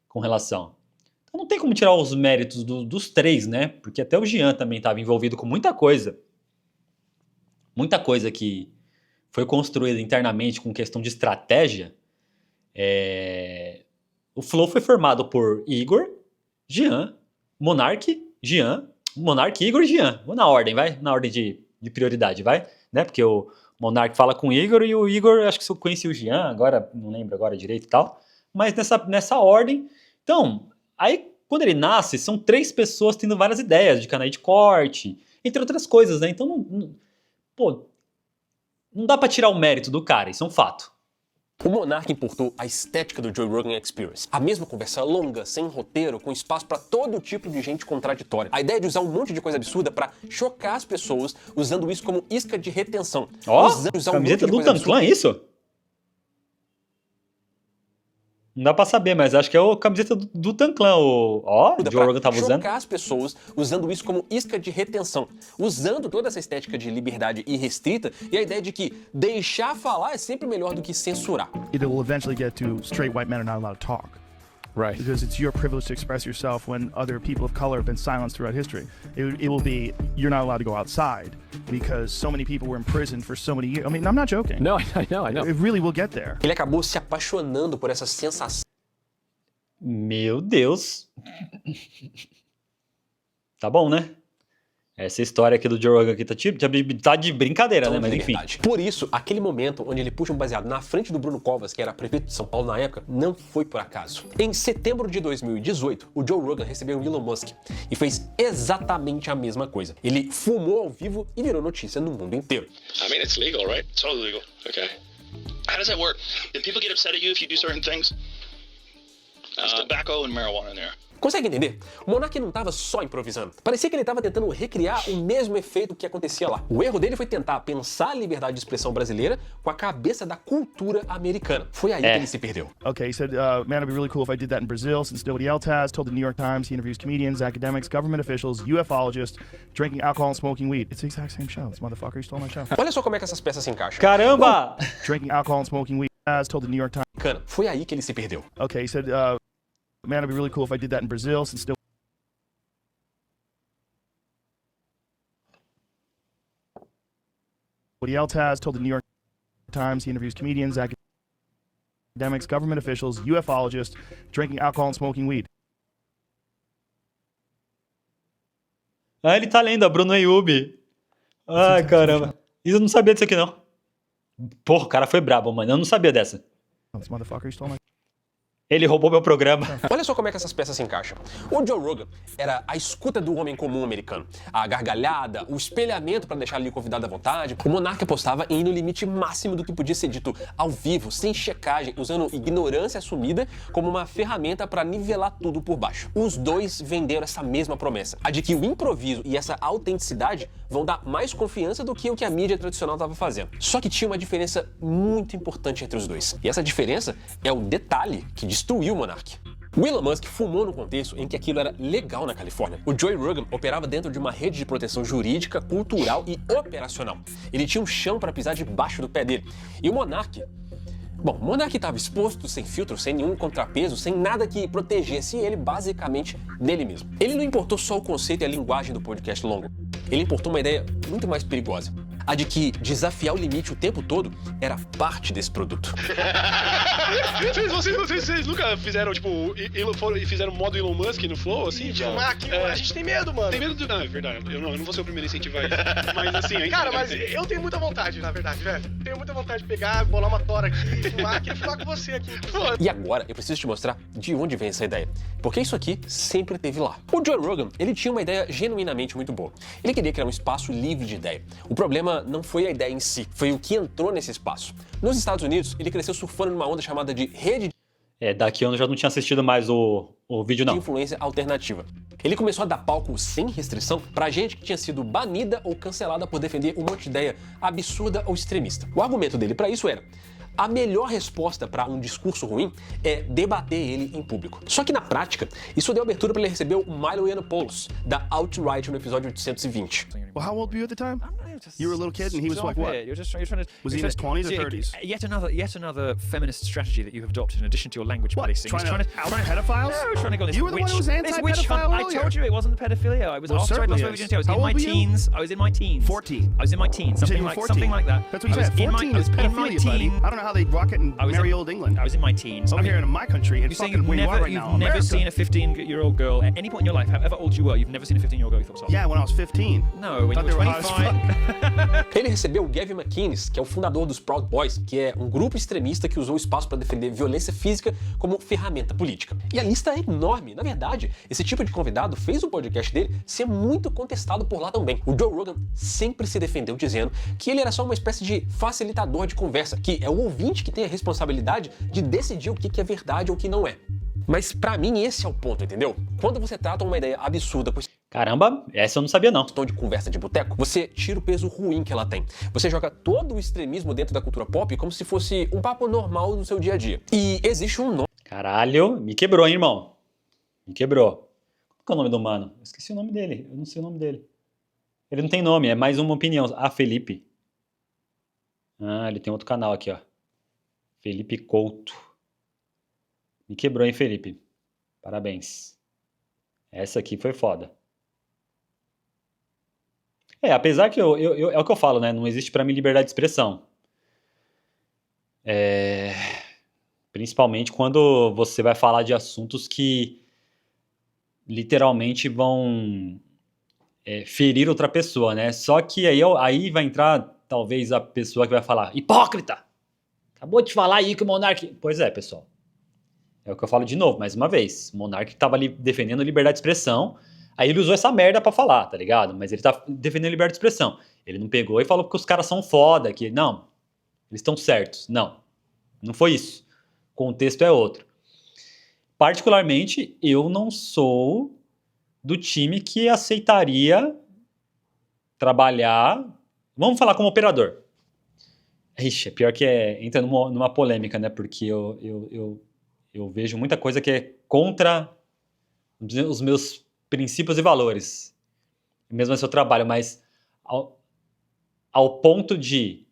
com relação. Então não tem como tirar os méritos dos três, né? Porque até o Jean também estava envolvido com muita coisa. Muita coisa que foi construída internamente com questão de estratégia. O Flow foi formado por Igor, Jean, Monark, Jean, Monark, Igor e Jean. Vou na ordem, vai? Na ordem de prioridade, vai? Né? Porque o Monark fala com o Igor e o Igor, acho que eu conheci o Jean, agora não lembro agora direito e tal. Mas nessa ordem. Então, aí quando ele nasce, são 3 pessoas tendo várias ideias de canal de corte, entre outras coisas, né? Então, não dá pra tirar o mérito do cara, isso é um fato. O Monark importou a estética do Joe Rogan Experience. A mesma conversa longa, sem roteiro, com espaço para todo tipo de gente contraditória. A ideia de usar um monte de coisa absurda para chocar as pessoas, usando isso como isca de retenção. Camiseta do Tanclan, isso? Não dá pra saber, mas acho que é a camiseta do Tanclan. O Joe Rogan tava usando. Chocar as pessoas, usando isso como isca de retenção. Usando toda essa estética de liberdade irrestrita e a ideia de que deixar falar é sempre melhor do que censurar. It will eventually get to straight white men are not allowed to talk. Right. Because it's your privilege to express yourself when other people of color have been silenced throughout history. It will be, you're not allowed to go outside because so many people were imprisoned for so many years. I mean, I'm not joking. No, I know. It really will get there. Ele acabou se apaixonando por essa sensação. Meu Deus. Tá bom, né? Essa história aqui do Joe Rogan aqui tá de brincadeira, né? Mas enfim. Por isso, aquele momento onde ele puxa um baseado na frente do Bruno Covas, que era prefeito de São Paulo na época, não foi por acaso. Em setembro de 2018, o Joe Rogan recebeu o Elon Musk e fez exatamente a mesma coisa. Ele fumou ao vivo e virou notícia no mundo inteiro. I mean, it's legal, right? It's all legal. Okay. How does that work? Do people get upset at you if you do certain things? There's tobacco and marijuana in there. Consegue entender? O Monark não estava só improvisando. Parecia que ele estava tentando recriar o mesmo efeito que acontecia lá. O erro dele foi tentar pensar a liberdade de expressão brasileira com a cabeça da cultura americana. Foi aí que ele se perdeu. Okay, he said, man, it'd be really cool if I did that in Brazil, since nobody else has. Told the New York Times he interviews comedians, academics, government officials, ufologists, drinking alcohol and smoking weed. It's the exact same show. This motherfucker stole my show. Olha só como é que essas peças se encaixam. Caramba! Drinking alcohol and smoking weed. As told the New York Times. Foi aí que ele se perdeu. Okay, he said, man, it'd be really cool if I did that in Brazil, since nobody else has. Told the New York Times he interviews comedians, academics, government officials, ufologists, drinking alcohol and smoking weed. Ele tá lendo, a Bruno Ayub. Ai, caramba. Eu não sabia disso aqui, não. Porra, o cara foi brabo, mano. Eu não sabia dessa. This motherfucker stole my... Ele roubou meu programa. Olha só como é que essas peças se encaixam. O Joe Rogan era a escuta do homem comum americano. A gargalhada, o espelhamento para deixar ali o convidado à vontade. O Monark apostava em ir no limite máximo do que podia ser dito ao vivo, sem checagem, usando ignorância assumida como uma ferramenta para nivelar tudo por baixo. Os dois venderam essa mesma promessa, a de que o improviso e essa autenticidade vão dar mais confiança do que o que a mídia tradicional estava fazendo. Só que tinha uma diferença muito importante entre os dois. E essa diferença é o detalhe que destruiu o Monark. O Elon Musk fumou no contexto em que aquilo era legal na Califórnia. O Joe Rogan operava dentro de uma rede de proteção jurídica, cultural e operacional. Ele tinha um chão para pisar debaixo do pé dele. E o Monark... Bom, o Monark estava exposto, sem filtro, sem nenhum contrapeso, sem nada que protegesse ele basicamente dele mesmo. Ele não importou só o conceito e a linguagem do podcast longo. Ele importou uma ideia muito mais perigosa. A de que desafiar o limite o tempo todo era parte desse produto. Vocês nunca fizeram, tipo, fizeram modo Elon Musk no Flow, assim? Tipo, a gente tem medo, mano. Tem medo de... Não, é verdade. Eu não vou ser o primeiro a incentivar isso. Mas assim... Cara, mas eu tenho muita vontade, na verdade, velho. Tenho muita vontade de pegar, bolar uma tora aqui, fumar, queria fumar com você aqui. E agora, eu preciso te mostrar de onde vem essa ideia. Porque isso aqui sempre teve lá. O Joe Rogan, ele tinha uma ideia genuinamente muito boa. Ele queria criar um espaço livre de ideia. O problema não foi a ideia em si, foi o que entrou nesse espaço. Nos Estados Unidos, ele cresceu surfando numa onda chamada de rede daqui eu já não tinha assistido mais o vídeo, não. de influência alternativa. Ele começou a dar palco sem restrição pra gente que tinha sido banida ou cancelada por defender um monte de ideia absurda ou extremista. O argumento dele pra isso era: a melhor resposta para um discurso ruim é debater ele em público. Só que na prática, isso deu abertura para ele receber o Milo Yiannopoulos, da Alt-Right, no episódio 820. Well, how old were you at the time? You were a little kid and he was like what? You're trying to... Was he in his 20s or 30s? Yet another feminist strategy that you have adopted in addition to your language policing. Trying to pedophiles? No, trying to go on this You were the one who was anti-pedophile I told you it wasn't pedophilia. I was after I lost my virginity. I was How in my old were you? teens. I was in my teens. 14. I was in my teens. You said Something you were like 14. something like that. That's what you I was said. in 14 my, is I was in my pedophilia, buddy. teens. I don't know how they rock it in I was merry in- old England. I was in my teens. Over here in my country and You're saying fucking where you are right you've now, never America. seen a 15-year-old girl at any point in your life, however old you were, you've never seen a 15-year-old girl you thought saw. Yeah, when I was 15. No, when Thought you they were were hot as 25. Ele recebeu o Gavin McInnes, que é o fundador dos Proud Boys, que é um grupo extremista que usou o espaço para defender violência física como ferramenta política. E a lista é enorme. Na verdade, esse tipo de convidado fez o podcast dele ser muito contestado por lá também. O Joe Rogan sempre se defendeu dizendo que ele era só uma espécie de facilitador de conversa, que é o ouvinte que tem a responsabilidade de decidir o que é verdade ou o que não é. Mas pra mim esse é o ponto, entendeu? Quando você trata uma ideia absurda por Caramba, essa eu não sabia não. tom de conversa de boteco, você tira o peso ruim que ela tem. Você joga todo o extremismo dentro da cultura pop como se fosse um papo normal no seu dia a dia. E existe um nome. Caralho, me quebrou, hein, irmão? Me quebrou. Qual que é o nome do mano? Eu esqueci o nome dele, eu não sei o nome dele. Ele não tem nome, é mais uma opinião. Ah, Felipe. Ah, ele tem outro canal aqui, ó. Felipe Couto. Me quebrou, hein, Felipe? Parabéns. Essa aqui foi foda. Apesar que é o que eu falo, né? Não existe pra mim liberdade de expressão. Principalmente quando você vai falar de assuntos que literalmente vão ferir outra pessoa, né? Só que aí vai entrar talvez a pessoa que vai falar: hipócrita! Acabou de falar aí que o Monark... Pois é, pessoal. É o que eu falo de novo, mais uma vez. O Monark tava ali defendendo liberdade de expressão. Aí ele usou essa merda pra falar, tá ligado? Mas ele tá defendendo liberdade de expressão. Ele não pegou e falou que os caras são foda, que não, eles estão certos. Não, não foi isso. O contexto é outro. Particularmente, eu não sou do time que aceitaria trabalhar... Vamos falar como operador. Ixi, é pior que entra numa polêmica, né? Porque eu vejo muita coisa que é contra os meus princípios e valores. Mesmo assim eu trabalho, mas ao ponto de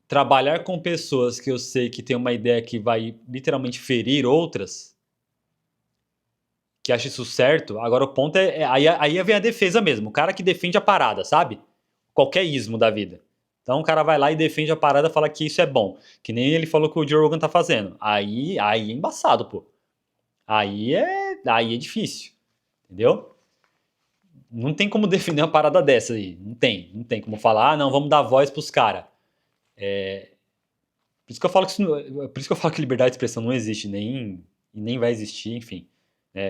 trabalhar com pessoas que eu sei que tem uma ideia que vai literalmente ferir outras, que acha isso certo, agora o ponto aí vem a defesa mesmo, o cara que defende a parada, sabe? Qualquer ismo da vida. Então o cara vai lá e defende a parada e fala que isso é bom. Que nem ele falou que o Joe Rogan tá fazendo. Aí é embaçado, pô. Aí é difícil. Entendeu? Não tem como defender uma parada dessa aí. Não tem como falar, não, vamos dar voz pros caras. Por isso que eu falo que liberdade de expressão não existe, nem vai existir, enfim.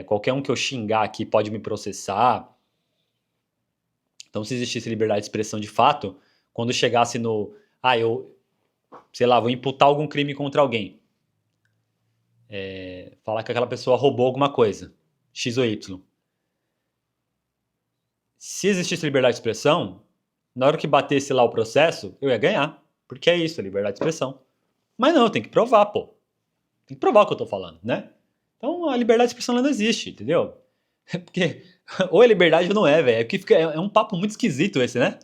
Qualquer um que eu xingar aqui pode me processar. Então, se existisse liberdade de expressão de fato, quando chegasse no... sei lá, vou imputar algum crime contra alguém. Falar que aquela pessoa roubou alguma coisa. X ou Y. Se existisse liberdade de expressão, na hora que batesse lá o processo, eu ia ganhar. Porque é isso, é liberdade de expressão. Mas não, tem que provar, pô. Tem que provar o que eu tô falando, né? Então, a liberdade de expressão não existe, entendeu? Porque ou é liberdade ou não é, velho. É um papo muito esquisito esse, né?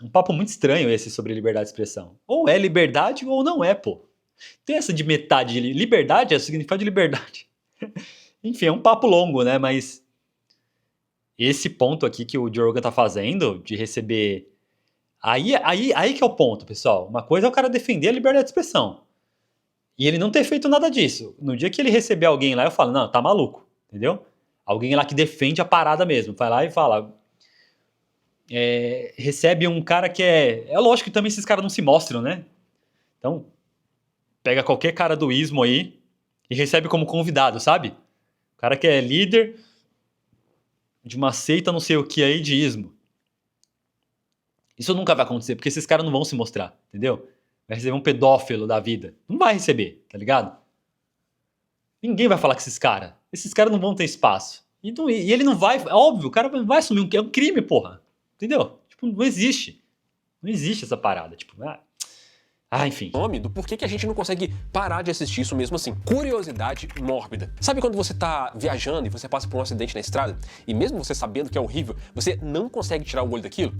Um papo muito estranho esse sobre liberdade de expressão. Ou é liberdade ou não é, pô. Tem essa de metade. Liberdade é o significado de liberdade. Enfim, é um papo longo, né? Mas esse ponto aqui que o Joe Rogan tá fazendo, de receber Aí que é o ponto, pessoal. Uma coisa é o cara defender a liberdade de expressão. E ele não ter feito nada disso. No dia que ele receber alguém lá, eu falo, não, tá maluco, entendeu? Alguém lá que defende a parada mesmo. Vai lá e fala... recebe um cara que é... É lógico que também esses caras não se mostram, né? Então, pega qualquer cara do ismo aí e recebe como convidado, sabe? O cara que é líder de uma seita não sei o que aí de ismo. Isso nunca vai acontecer, porque esses caras não vão se mostrar, entendeu? Vai receber um pedófilo da vida. Não vai receber, tá ligado? Ninguém vai falar com esses caras. Esses caras não vão ter espaço. E ele não vai... Óbvio, o cara não vai assumir é um crime, porra. Entendeu? Tipo, não existe. Não existe essa parada. Tipo, enfim. Nome do porquê que a gente não consegue parar de assistir isso mesmo assim. Curiosidade mórbida. Sabe quando você tá viajando e você passa por um acidente na estrada e mesmo você sabendo que é horrível, você não consegue tirar o olho daquilo?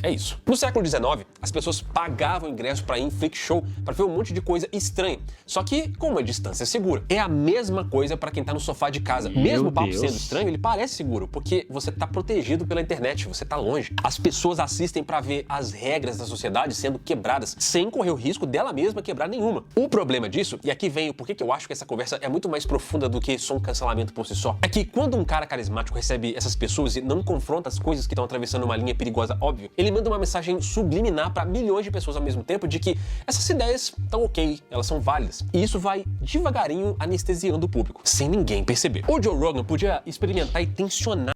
É isso. No século XIX, as pessoas pagavam ingresso pra ir em freak show pra ver um monte de coisa estranha. Só que com uma distância segura. É a mesma coisa pra quem tá no sofá de casa. Mesmo o papo sendo estranho, ele parece seguro, porque você tá protegido pela internet, você tá longe. As pessoas assistem pra ver as regras da sociedade sendo quebradas, sem correr o risco dela mesma quebrar nenhuma. O problema disso, e aqui vem o porquê que eu acho que essa conversa é muito mais profunda do que só um cancelamento por si só, é que quando um cara carismático recebe essas pessoas e não confronta as coisas que estão atravessando uma linha perigosa óbvia, ele manda uma mensagem subliminar pra milhões de pessoas ao mesmo tempo de que essas ideias estão ok, elas são válidas. E isso vai devagarinho anestesiando o público, sem ninguém perceber. O Joe Rogan podia experimentar e tensionar.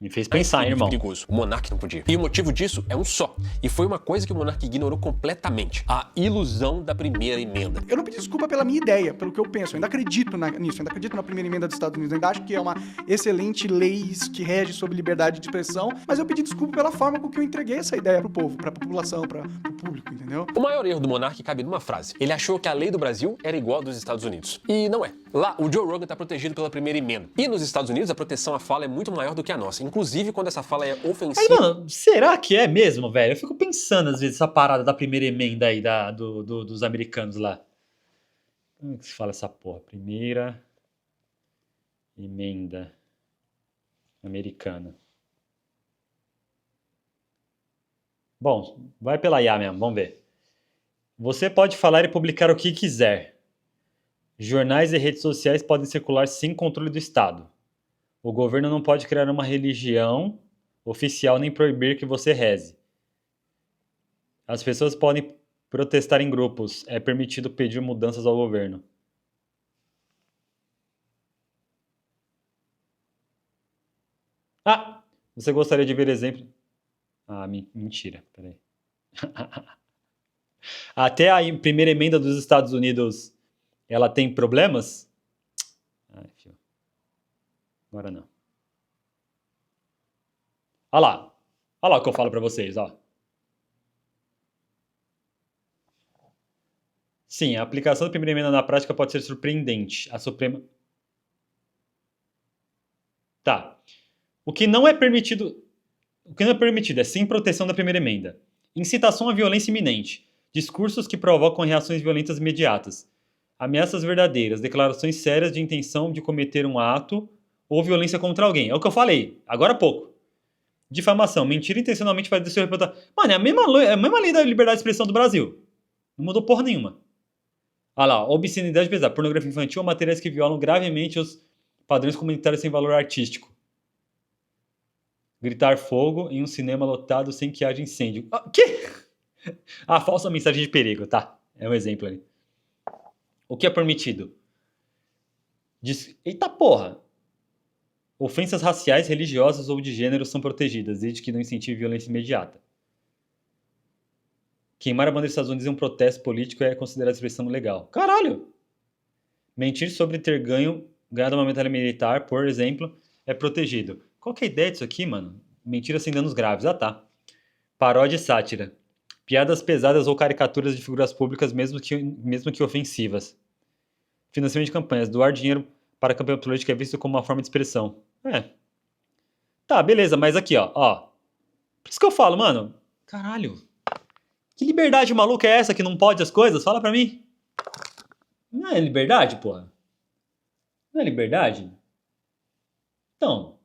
Me fez pensar, hein, irmão. Perigoso. O Monark não podia. E o motivo disso é um só. E foi uma coisa que o Monark ignorou completamente. A ilusão da primeira emenda. Eu não pedi desculpa pela minha ideia, pelo que eu penso. Eu ainda acredito nisso. Eu ainda acredito na primeira emenda dos Estados Unidos. Eu ainda acho que é uma excelente lei que rege sobre liberdade de expressão. Mas eu pedi desculpa pela forma com que eu entreguei essa ideia pro povo, pra população, pro público, entendeu? O maior erro do Monark cabe numa frase. Ele achou que a lei do Brasil era igual a dos Estados Unidos. E não é. Lá, o Joe Rogan tá protegido pela primeira emenda. E nos Estados Unidos, a proteção à fala é muito maior do que a nossa. Inclusive, quando essa fala é ofensiva... Aí, mano, será que é mesmo, velho? Eu fico pensando, às vezes, essa parada da primeira emenda aí dos americanos lá. Como é que se fala essa porra? Primeira emenda americana. Bom, vai pela IA mesmo, vamos ver. Você pode falar e publicar o que quiser. Jornais e redes sociais podem circular sem controle do Estado. O governo não pode criar uma religião oficial nem proibir que você reze. As pessoas podem protestar em grupos. É permitido pedir mudanças ao governo. Você gostaria de ver exemplo? Mentira, peraí. Até a primeira emenda dos Estados Unidos, ela tem problemas? Filho. Agora não. Olha lá o que eu falo pra vocês, ó. Sim, a aplicação da primeira emenda na prática pode ser surpreendente. A Suprema... Tá. O que não é permitido é sem proteção da primeira emenda. Incitação à violência iminente. Discursos que provocam reações violentas imediatas. Ameaças verdadeiras. Declarações sérias de intenção de cometer um ato ou violência contra alguém. É o que eu falei, agora há pouco. Difamação. Mentira intencionalmente faz do seu reportar. Mano, é a mesma lei da liberdade de expressão do Brasil. Não mudou porra nenhuma. Olha lá, obscenidade pesada. Pornografia infantil ou materiais que violam gravemente os padrões comunitários sem valor artístico. Gritar fogo em um cinema lotado sem que haja incêndio. Quê? Falsa mensagem de perigo, tá? É um exemplo ali. O que é permitido? Eita porra! Ofensas raciais, religiosas ou de gênero são protegidas, desde que não incentive violência imediata. Queimar a bandeira dos Estados Unidos em um protesto político é considerado expressão legal. Caralho! Mentir sobre ter ganhado uma medalha militar, por exemplo, é protegido. Qual que é a ideia disso aqui, mano? Mentira sem danos graves. Tá. Paródia e sátira. Piadas pesadas ou caricaturas de figuras públicas, mesmo que ofensivas. Financiamento de campanhas. Doar dinheiro para a campanha política é visto como uma forma de expressão. Tá, beleza, mas aqui, ó. Por isso que eu falo, mano. Caralho. Que liberdade maluca é essa que não pode as coisas? Fala pra mim. Não é liberdade, porra? Não é liberdade? Então,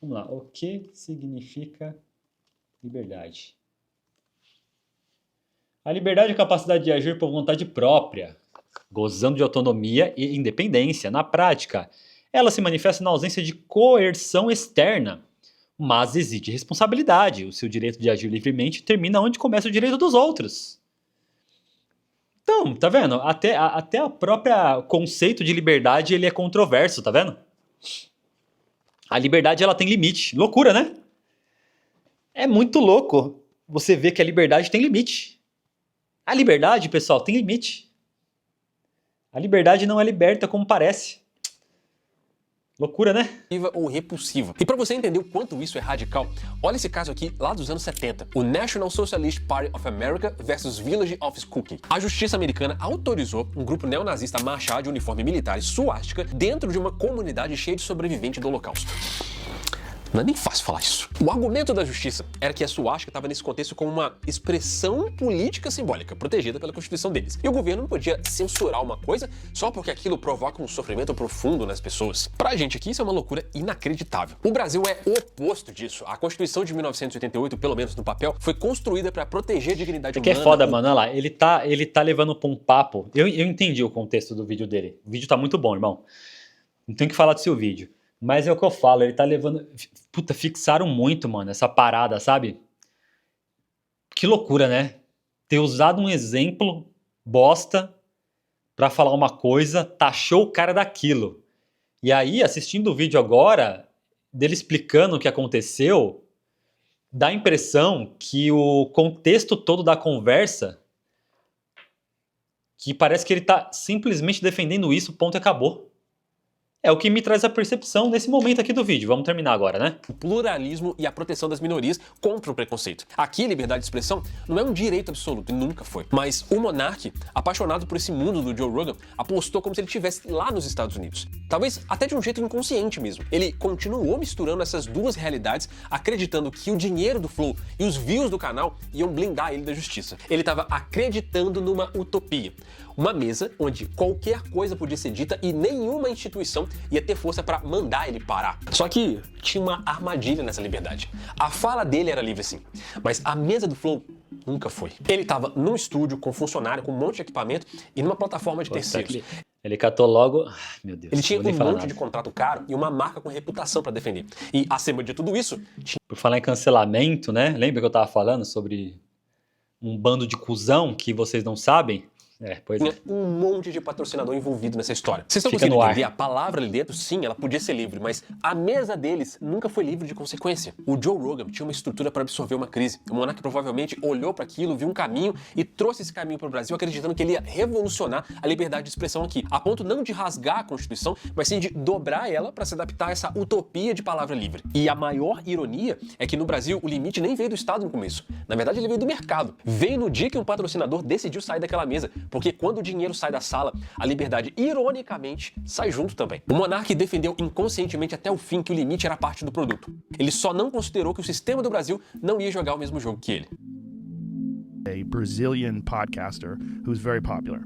Vamos lá. O que significa liberdade? A liberdade é a capacidade de agir por vontade própria, gozando de autonomia e independência. Na prática, ela se manifesta na ausência de coerção externa, mas exige responsabilidade. O seu direito de agir livremente termina onde começa o direito dos outros. Então, tá vendo? Até o próprio conceito de liberdade ele é controverso, tá vendo? A liberdade ela tem limite. Loucura, né? É muito louco você ver que a liberdade tem limite. A liberdade, pessoal, tem limite. A liberdade não é liberta como parece. Loucura, né? Ou repulsiva. E para você entender o quanto isso é radical, olha esse caso aqui lá dos anos 70. O National Socialist Party of America versus Village of Cooking. A justiça americana autorizou um grupo neonazista a marchar de uniforme militar e suástica dentro de uma comunidade cheia de sobreviventes do Holocausto. Não é nem fácil falar isso. O argumento da justiça era que a suástica estava nesse contexto como uma expressão política simbólica, protegida pela Constituição deles. E o governo não podia censurar uma coisa só porque aquilo provoca um sofrimento profundo nas pessoas. Pra gente aqui, isso é uma loucura inacreditável. O Brasil é o oposto disso. A Constituição de 1988, pelo menos no papel, foi construída para proteger a dignidade humana. Que é foda, mano. Olha lá, ele tá levando pra um papo. Eu entendi o contexto do vídeo dele. O vídeo tá muito bom, irmão. Não tem que falar do seu vídeo. Mas é o que eu falo, ele tá levando... Puta, fixaram muito, mano, essa parada, sabe? Que loucura, né? Ter usado um exemplo bosta pra falar uma coisa, taxou o cara daquilo. E aí, assistindo o vídeo agora, dele explicando o que aconteceu, dá a impressão que o contexto todo da conversa, que parece que ele tá simplesmente defendendo isso, ponto e acabou. É o que me traz a percepção nesse momento aqui do vídeo. Vamos terminar agora, né? O pluralismo e a proteção das minorias contra o preconceito. Aqui, liberdade de expressão não é um direito absoluto, e nunca foi. Mas o Monark, apaixonado por esse mundo do Joe Rogan, apostou como se ele estivesse lá nos Estados Unidos. Talvez até de um jeito inconsciente mesmo. Ele continuou misturando essas duas realidades, acreditando que o dinheiro do Flow e os views do canal iam blindar ele da justiça. Ele estava acreditando numa utopia. Uma mesa onde qualquer coisa podia ser dita e nenhuma instituição ia ter força para mandar ele parar. Só que tinha uma armadilha nessa liberdade. A fala dele era livre sim, mas a mesa do Flow nunca foi. Ele estava num estúdio com funcionário, com um monte de equipamento e numa plataforma de terceiros. Ele catou logo... Meu Deus. Ele tinha um monte de contrato caro e uma marca com reputação para defender. E acima de tudo isso... Por falar em cancelamento, né? Lembra que eu tava falando sobre um bando de cuzão que vocês não sabem? Pois é. Um monte de patrocinador envolvido nessa história. Vocês estão conseguindo entender? A palavra ali dentro, sim, ela podia ser livre, mas a mesa deles nunca foi livre de consequência. O Joe Rogan tinha uma estrutura para absorver uma crise. O Monark provavelmente olhou para aquilo, viu um caminho e trouxe esse caminho para o Brasil, acreditando que ele ia revolucionar a liberdade de expressão aqui, a ponto não de rasgar a Constituição, mas sim de dobrar ela para se adaptar a essa utopia de palavra livre. E a maior ironia é que no Brasil o limite nem veio do Estado no começo. Na verdade, ele veio do mercado. Veio no dia que um patrocinador decidiu sair daquela mesa. Porque quando o dinheiro sai da sala, a liberdade, ironicamente, sai junto também. O Monark defendeu inconscientemente até o fim que o limite era parte do produto. Ele só não considerou que o sistema do Brasil não ia jogar o mesmo jogo que ele. A Brazilian podcaster who's very popular.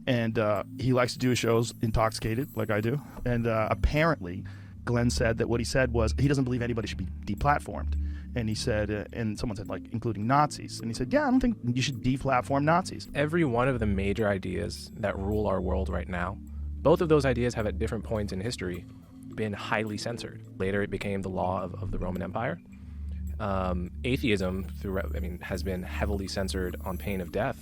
And he likes to do shows intoxicated, like I do. And apparently, Glenn said that what he said was he doesn't believe anybody should be deplatformed. And he said, and someone said, like, including Nazis. And he said, yeah, I don't think you should deplatform Nazis. Every one of the major ideas that rule our world right now, both of those ideas have at different points in history been highly censored. Later, it became the law of the Roman Empire. Atheism has been heavily censored on pain of death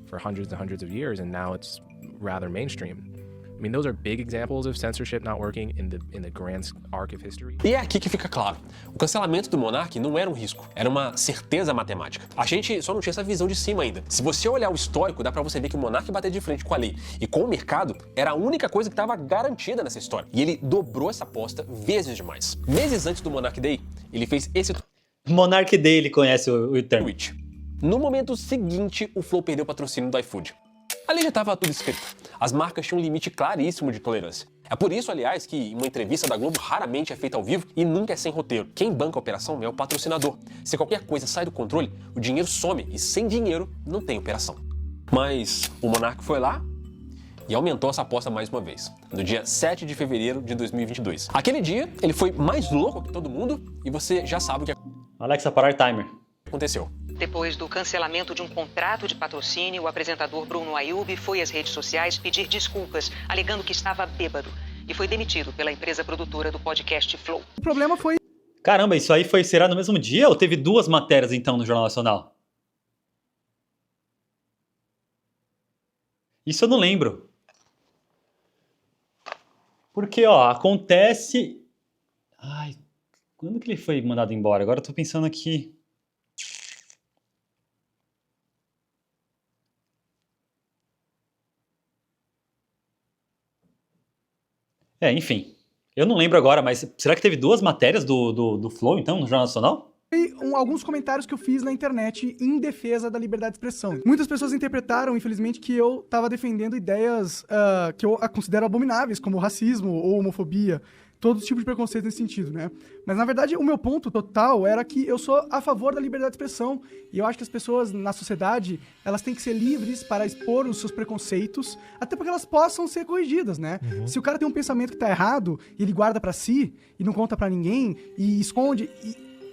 for hundreds and hundreds of years, and now it's rather mainstream. I mean, those are big examples of censorship not working in the grand arc of history. E é aqui que fica claro. O cancelamento do Monark não era um risco, era uma certeza matemática. A gente só não tinha essa visão de cima ainda. Se você olhar o histórico, dá pra você ver que o Monark bater de frente com a lei e com o mercado era a única coisa que estava garantida nessa história. E ele dobrou essa aposta vezes demais. Meses antes do Monark Day, ele fez esse... Monark Day, ele conhece o termo. No momento seguinte, o Flow perdeu o patrocínio do iFood. Ali já estava tudo escrito. As marcas tinham um limite claríssimo de tolerância. É por isso, aliás, que uma entrevista da Globo raramente é feita ao vivo e nunca é sem roteiro. Quem banca a operação é o patrocinador. Se qualquer coisa sai do controle, o dinheiro some e sem dinheiro não tem operação. Mas o Monark foi lá e aumentou essa aposta mais uma vez, no dia 7 de fevereiro de 2022. Aquele dia, ele foi mais louco que todo mundo e você já sabe o que Alexa, parar timer. aconteceu. Depois do cancelamento de um contrato de patrocínio, o apresentador Bruno Ayub foi às redes sociais pedir desculpas, alegando que estava bêbado, e foi demitido pela empresa produtora do podcast Flow. O problema foi... Caramba, isso aí será no mesmo dia ou teve 2 matérias então no Jornal Nacional? Isso eu não lembro. Porque, ó, acontece... Ai, quando que ele foi mandado embora? Agora eu tô pensando aqui... Enfim. Eu não lembro agora, mas será que teve 2 matérias do Flow, então, no Jornal Nacional? Alguns comentários que eu fiz na internet em defesa da liberdade de expressão. Muitas pessoas interpretaram, infelizmente, que eu estava defendendo ideias que eu considero abomináveis, como racismo ou homofobia, todo tipo de preconceito nesse sentido, né? Mas, na verdade, o meu ponto total era que eu sou a favor da liberdade de expressão e eu acho que as pessoas na sociedade, elas têm que ser livres para expor os seus preconceitos, até porque elas possam ser corrigidas, né? Se o cara tem um pensamento que tá errado e ele guarda pra si e não conta pra ninguém e esconde...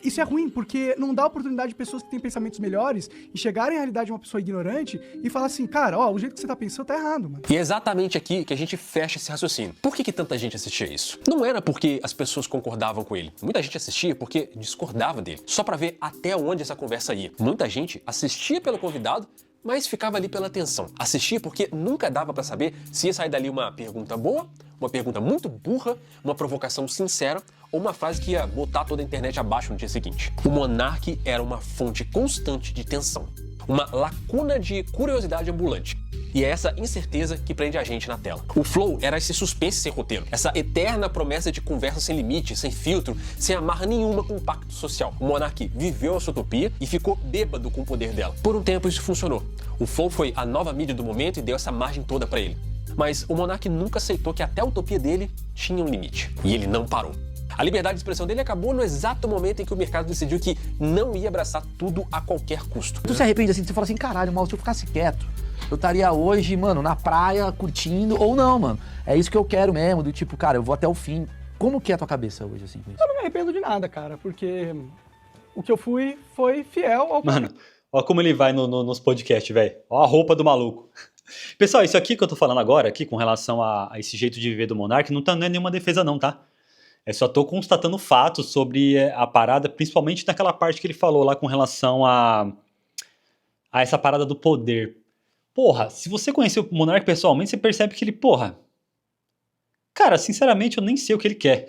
Isso é ruim, porque não dá oportunidade de pessoas que têm pensamentos melhores e chegarem à realidade de uma pessoa ignorante e falar assim, cara, ó, o jeito que você tá pensando tá errado, mano. E é exatamente aqui que a gente fecha esse raciocínio. Por que tanta gente assistia isso? Não era porque as pessoas concordavam com ele. Muita gente assistia porque discordava dele, só pra ver até onde essa conversa ia. Muita gente assistia pelo convidado, mas ficava ali pela atenção. Assistia porque nunca dava pra saber se ia sair dali uma pergunta boa, uma pergunta muito burra, uma provocação sincera ou uma frase que ia botar toda a internet abaixo no dia seguinte. O Monark era uma fonte constante de tensão, uma lacuna de curiosidade ambulante. E é essa incerteza que prende a gente na tela. O Flow era esse suspense sem roteiro, essa eterna promessa de conversa sem limite, sem filtro, sem amarra nenhuma com o pacto social. O Monark viveu a sua utopia e ficou bêbado com o poder dela. Por um tempo isso funcionou. O Flow foi a nova mídia do momento e deu essa margem toda pra ele. Mas o Monark nunca aceitou que até a utopia dele tinha um limite. E ele não parou. A liberdade de expressão dele acabou no exato momento em que o mercado decidiu que não ia abraçar tudo a qualquer custo. Tu se arrepende assim, você fala assim, caralho, mal, se eu ficasse quieto, eu estaria hoje, mano, na praia, curtindo, ou não, mano. É isso que eu quero mesmo, do tipo, cara, eu vou até o fim. Como que é a tua cabeça hoje, assim, com isso? Eu não me arrependo de nada, cara, porque o que eu fui foi fiel ao... Mano, ó como ele vai nos podcasts, velho. Ó a roupa do maluco. Pessoal, isso aqui que eu tô falando agora, aqui, com relação a esse jeito de viver do Monark, não é nenhuma defesa não, tá? Eu só tô constatando fatos sobre a parada, principalmente naquela parte que ele falou lá com relação a essa parada do poder. Porra, se você conhecer o Monark pessoalmente, você percebe que ele, porra... Cara, sinceramente, eu nem sei o que ele quer.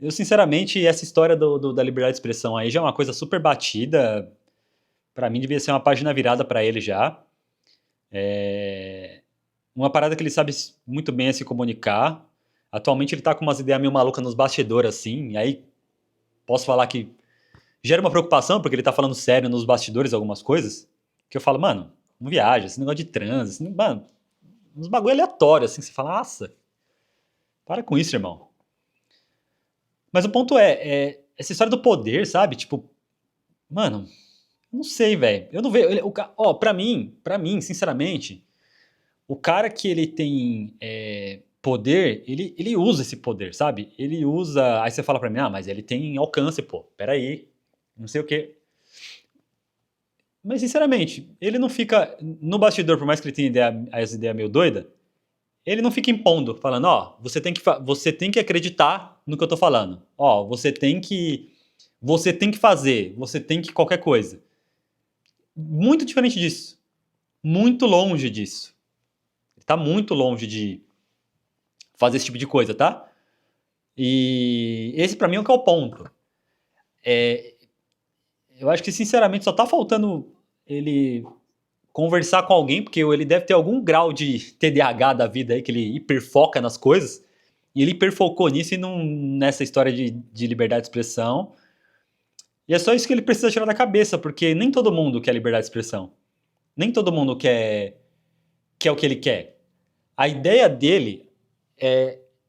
Eu, sinceramente, essa história da liberdade de expressão aí já é uma coisa super batida. Pra mim, devia ser uma página virada pra ele já. Uma parada que ele sabe muito bem é se comunicar. Atualmente ele tá com umas ideias meio malucas nos bastidores, assim. E aí, posso falar que gera uma preocupação, porque ele tá falando sério nos bastidores algumas coisas. Que eu falo, mano, não viaja, esse negócio de trans, mano, uns bagulho aleatório, assim, que você fala, nossa, para com isso, irmão. Mas o ponto é essa história do poder, sabe? Tipo, mano, não sei, velho. Eu não vejo. Ó, pra mim, sinceramente, o cara que ele tem poder, ele usa esse poder, sabe? Ele usa. Aí você fala pra mim, mas ele tem alcance, pô. Peraí. Não sei o quê. Mas, sinceramente, ele não fica. No bastidor, por mais que ele tenha as ideias meio doidas, ele não fica impondo, falando, ó, você tem que acreditar no que eu tô falando. Ó, você tem que fazer, você tem que qualquer coisa. Muito diferente disso. Muito longe disso. Ele tá muito longe de fazer esse tipo de coisa, tá? E esse pra mim é o que é o ponto. Eu acho que, sinceramente, só tá faltando ele conversar com alguém, porque ele deve ter algum grau de TDAH da vida aí, que ele hiperfoca nas coisas, e ele hiperfocou nisso e não nessa história de liberdade de expressão. E é só isso que ele precisa tirar da cabeça, porque nem todo mundo quer liberdade de expressão. Nem todo mundo quer o que ele quer. A ideia dele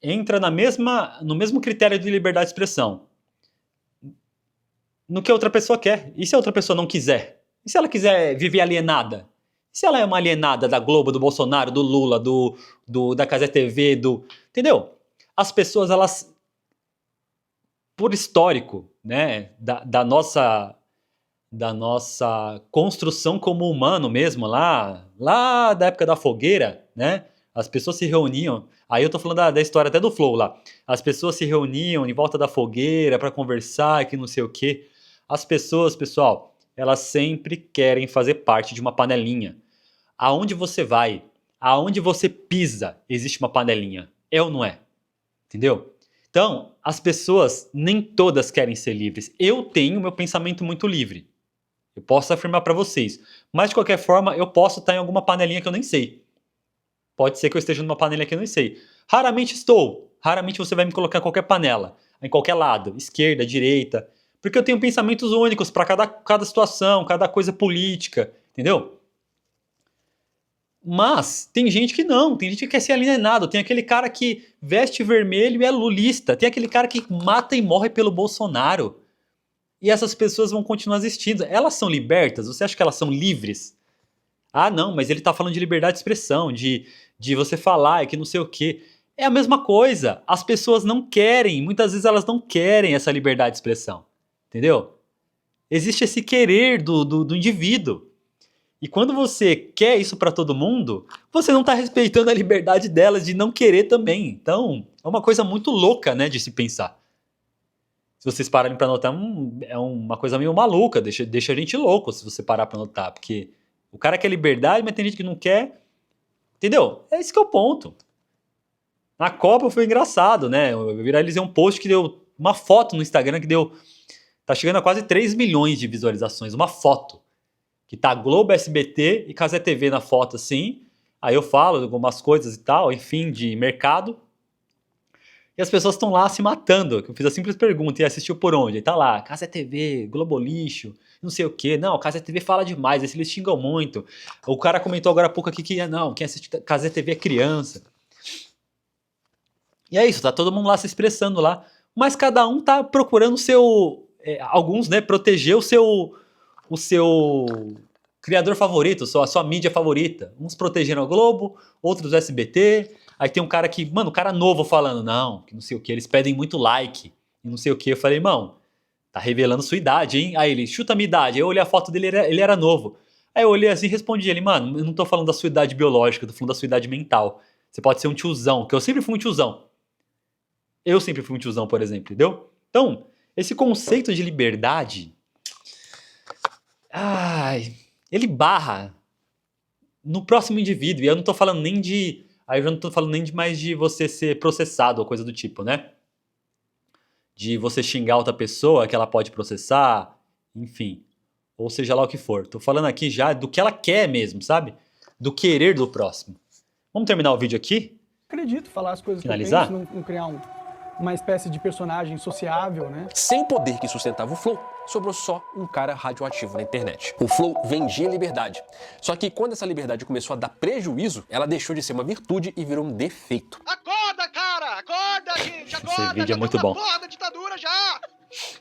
entra no mesmo critério de liberdade de expressão. No que a outra pessoa quer. E se a outra pessoa não quiser? E se ela quiser viver alienada? Se ela é uma alienada da Globo, do Bolsonaro, do Lula, da Cazé TV, entendeu? As pessoas, elas, por histórico, né, da nossa construção como humano mesmo, lá da época da fogueira, né? As pessoas se reuniam, aí eu tô falando da história até do Flow lá, as pessoas se reuniam em volta da fogueira para conversar, que não sei o quê. As pessoas, pessoal, elas sempre querem fazer parte de uma panelinha. Aonde você vai, aonde você pisa, existe uma panelinha. É ou não é? Entendeu? Então, as pessoas nem todas querem ser livres. Eu tenho meu pensamento muito livre. Eu posso afirmar para vocês. Mas, de qualquer forma, eu posso estar em alguma panelinha que eu nem sei. Pode ser que eu esteja numa panela que eu não sei. Raramente estou. Raramente você vai me colocar em qualquer panela. Em qualquer lado. Esquerda, direita. Porque eu tenho pensamentos únicos para cada situação, cada coisa política. Entendeu? Mas tem gente que não. Tem gente que quer ser alienado. Tem aquele cara que veste vermelho e é lulista. Tem aquele cara que mata e morre pelo Bolsonaro. E essas pessoas vão continuar existindo. Elas são libertas? Você acha que elas são livres? Ah, não, mas ele tá falando de liberdade de expressão, de você falar, que não sei o quê. É a mesma coisa. As pessoas não querem, muitas vezes elas não querem essa liberdade de expressão. Entendeu? Existe esse querer do indivíduo. E quando você quer isso pra todo mundo, você não tá respeitando a liberdade delas de não querer também. Então, é uma coisa muito louca, né, de se pensar. Se vocês pararem pra notar, é uma coisa meio maluca, deixa a gente louco se você parar pra notar, porque o cara quer liberdade, mas tem gente que não quer. Entendeu? É esse que é o ponto. Na Copa foi engraçado, né? Eu viralizei um post que deu uma foto no Instagram que deu... Tá chegando a quase 3 milhões de visualizações. Uma foto. Que tá Globo, SBT e Cazé TV na foto, assim. Aí eu falo algumas coisas e tal, enfim, de mercado. E as pessoas estão lá se matando. Eu fiz a simples pergunta, e assistiu por onde? E tá lá, Cazé TV, Globo Lixo, não sei o quê. Não, Cazé TV fala demais, eles xingam muito. O cara comentou agora há pouco aqui que, não, quem assiste Cazé TV é criança. E é isso, tá todo mundo lá se expressando lá. Mas cada um tá procurando o seu... alguns, né, proteger o seu criador favorito, a sua mídia favorita. Uns protegendo a Globo, outros o SBT. Aí tem um cara que, mano, um cara novo falando, não, que não sei o que, eles pedem muito like, e não sei o que. Eu falei, irmão, tá revelando sua idade, hein? Aí ele, chuta a minha idade. Aí eu olhei a foto dele, ele era novo. Aí eu olhei assim e respondi ele, mano, eu não tô falando da sua idade biológica, eu tô falando da sua idade mental. Você pode ser um tiozão, que eu sempre fui um tiozão. Eu sempre fui um tiozão, por exemplo, entendeu? Então, esse conceito de liberdade, ele barra no próximo indivíduo. E eu não tô falando nem de... Aí eu já não tô falando nem mais de você ser processado ou coisa do tipo, né? De você xingar outra pessoa que ela pode processar, enfim. Ou seja lá o que for. Tô falando aqui já do que ela quer mesmo, sabe? Do querer do próximo. Vamos terminar o vídeo aqui? Acredito, falar as coisas Finalizar? que eu penso, não criar uma espécie de personagem sociável, né? Sem o poder que sustentava o Flow, sobrou só um cara radioativo na internet. O Flow vendia liberdade. Só que quando essa liberdade começou a dar prejuízo, ela deixou de ser uma virtude e virou um defeito. Acorda, cara! Acorda, gente! Acorda! Esse vídeo é muito bom. Porra da ditadura já!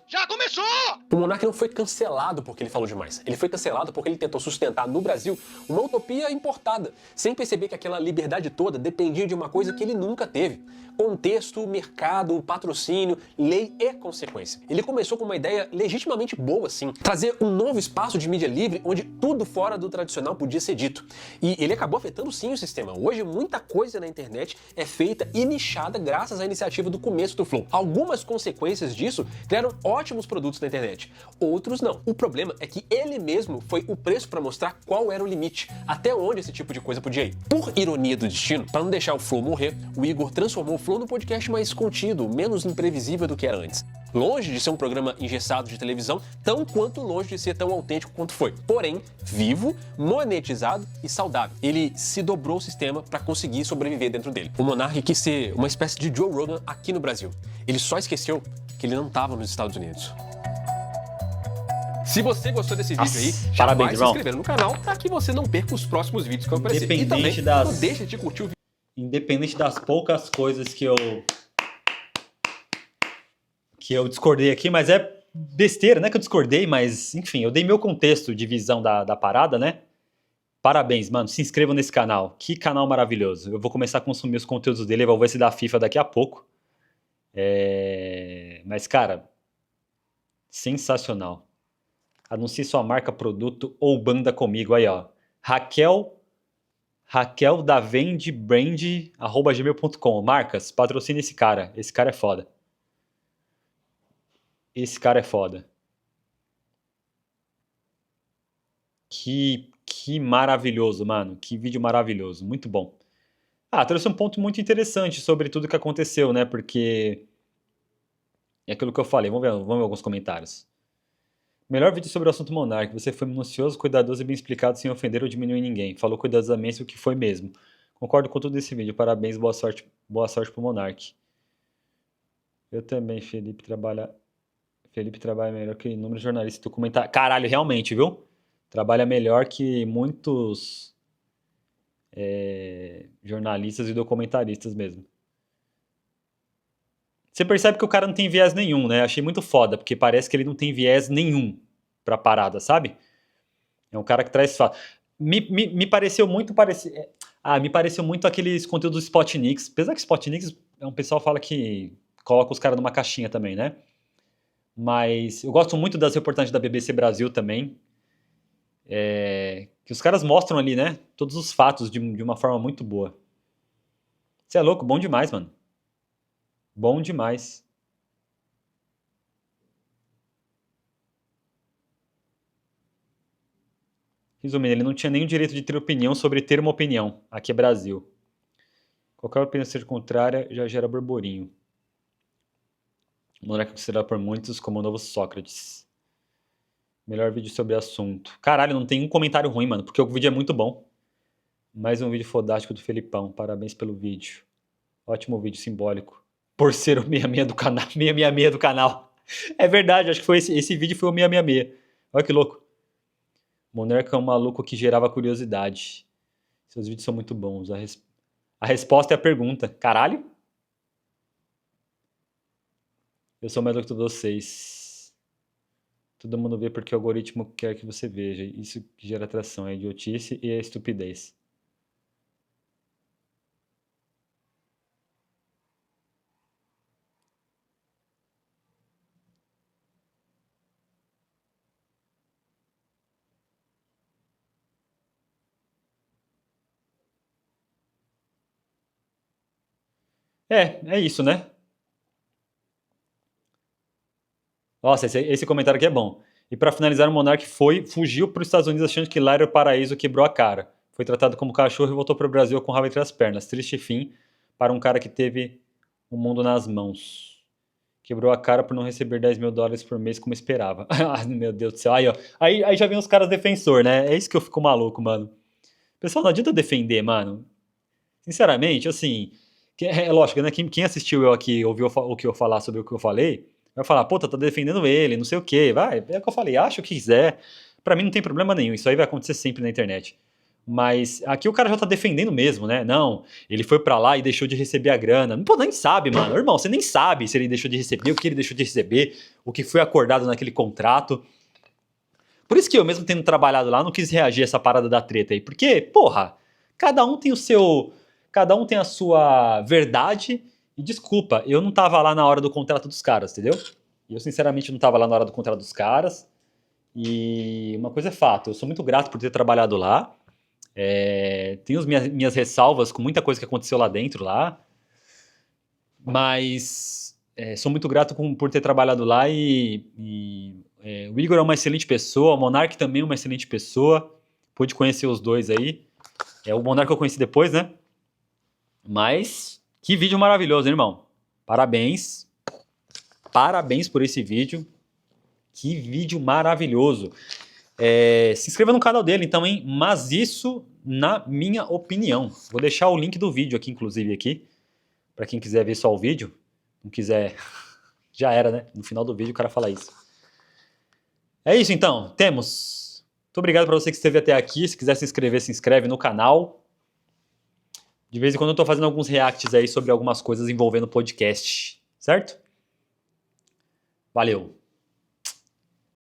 Já começou! O Monark não foi cancelado porque ele falou demais. Ele foi cancelado porque ele tentou sustentar no Brasil uma utopia importada, sem perceber que aquela liberdade toda dependia de uma coisa que ele nunca teve. Contexto, mercado, patrocínio, lei e consequência. Ele começou com uma ideia legitimamente boa, sim. Trazer um novo espaço de mídia livre onde tudo fora do tradicional podia ser dito. E ele acabou afetando sim o sistema. Hoje muita coisa na internet é feita e nichada graças à iniciativa do começo do Flow. Algumas consequências disso criaram ótimos produtos na internet. Outros não. O problema é que ele mesmo foi o preço para mostrar qual era o limite, até onde esse tipo de coisa podia ir. Por ironia do destino, para não deixar o Flow morrer, o Igor transformou o Flow no podcast mais contido, menos imprevisível do que era antes. Longe de ser um programa engessado de televisão, tão quanto longe de ser tão autêntico quanto foi. Porém, vivo, monetizado e saudável. Ele se dobrou o sistema para conseguir sobreviver dentro dele. O Monark quis ser uma espécie de Joe Rogan aqui no Brasil. Ele só esqueceu que ele não estava nos Estados Unidos. Se você gostou desse vídeo aí, já vai se inscrevendo no canal para que você não perca os próximos vídeos que vão aparecer. E também não deixe de curtir o vídeo. Independente das poucas coisas que eu discordei aqui, mas é besteira, não é que eu discordei, mas enfim, eu dei meu contexto de visão da parada, né? Parabéns, mano. Se inscrevam nesse canal. Que canal maravilhoso. Eu vou começar a consumir os conteúdos dele. Vou ver se dá FIFA daqui a pouco. Mas, cara, sensacional. Anuncie sua marca, produto ou banda comigo. Aí, ó. Raquel da vendebrand@gmail.com. Marcas, patrocina esse cara. Esse cara é foda. Esse cara é foda. Que maravilhoso, mano. Que vídeo maravilhoso. Muito bom. Trouxe um ponto muito interessante sobre tudo que aconteceu, né? Porque é aquilo que eu falei. Vamos ver alguns comentários. Melhor vídeo sobre o assunto Monark. Você foi minucioso, cuidadoso e bem explicado sem ofender ou diminuir ninguém. Falou cuidadosamente o que foi mesmo. Concordo com tudo esse vídeo. Parabéns, boa sorte pro Monark. Eu também, Felipe trabalha melhor que inúmeros jornalistas documentários. Caralho, realmente, viu? Trabalha melhor que muitos jornalistas e documentaristas mesmo. Você percebe que o cara não tem viés nenhum, né? Achei muito foda, porque parece que ele não tem viés nenhum pra parada, sabe? É um cara que traz fato. Me pareceu muito me pareceu muito aqueles conteúdos do Spotnix. Apesar que Spotnix, um pessoal fala que coloca os caras numa caixinha também, né? Mas eu gosto muito das reportagens da BBC Brasil também. Que os caras mostram ali, né? Todos os fatos de uma forma muito boa. Você é louco? Bom demais, mano. Bom demais. Resumindo, ele não tinha nem o direito de ter opinião sobre ter uma opinião. Aqui é Brasil. Qualquer opinião ser contrária já gera burburinho. O Monark é considerado por muitos como o novo Sócrates. Melhor vídeo sobre o assunto. Caralho, não tem um comentário ruim, mano, porque o vídeo é muito bom. Mais um vídeo fodástico do Felipão. Parabéns pelo vídeo. Ótimo vídeo, simbólico. Por ser o 666 do canal. 666 do canal. É verdade, acho que foi esse vídeo foi o 666. Olha que louco. Monarca é um maluco que gerava curiosidade. Seus vídeos são muito bons. A resposta é a pergunta. Caralho? Eu sou melhor que vocês. Todo mundo vê porque o algoritmo quer que você veja. Isso que gera atração. É a idiotice e a estupidez. É isso, né? Nossa, esse comentário aqui é bom. E pra finalizar, o Monark fugiu para os Estados Unidos achando que lá era o paraíso, quebrou a cara. Foi tratado como cachorro e voltou para o Brasil com o rabo entre as pernas. Triste fim para um cara que teve o mundo nas mãos. Quebrou a cara por não receber $10 mil por mês como esperava. Meu Deus do céu. Aí, ó. Aí já vem os caras defensor, né? É isso que eu fico maluco, mano. Pessoal, não adianta defender, mano. Sinceramente, assim... É lógico, né? Quem assistiu eu aqui, ouviu o que eu falar sobre o que eu falei, vai falar, puta, tá defendendo ele, não sei o quê. Vai, é o que eu falei, acha o que quiser. Pra mim não tem problema nenhum, isso aí vai acontecer sempre na internet. Mas aqui o cara já tá defendendo mesmo, né? Não, ele foi pra lá e deixou de receber a grana. Pô, nem sabe, mano. Irmão, você nem sabe se ele deixou de receber, o que ele deixou de receber, o que foi acordado naquele contrato. Por isso que eu mesmo tendo trabalhado lá, não quis reagir a essa parada da treta aí. Porque, porra, cada um tem a sua verdade. E desculpa, eu não tava lá na hora do contrato dos caras, entendeu? Eu sinceramente não tava lá na hora do contrato dos caras. E uma coisa é fato, eu sou muito grato por ter trabalhado lá. Tenho as minhas ressalvas com muita coisa que aconteceu lá dentro, lá. Mas sou muito grato por ter trabalhado lá o Igor é uma excelente pessoa, o Monark também é uma excelente pessoa. Pude conhecer os dois aí. O Monark eu conheci depois, né? Mas que vídeo maravilhoso, hein, irmão? Parabéns. Parabéns por esse vídeo. Que vídeo maravilhoso. Se inscreva no canal dele, então, hein? Mas isso, na minha opinião. Vou deixar o link do vídeo aqui, inclusive, aqui. Pra quem quiser ver só o vídeo. Não quiser... Já era, né? No final do vídeo o cara fala isso. É isso, então. Temos. Muito obrigado pra você que esteve até aqui. Se quiser se inscrever, se inscreve no canal. De vez em quando eu tô fazendo alguns reacts aí sobre algumas coisas envolvendo podcast. Certo? Valeu.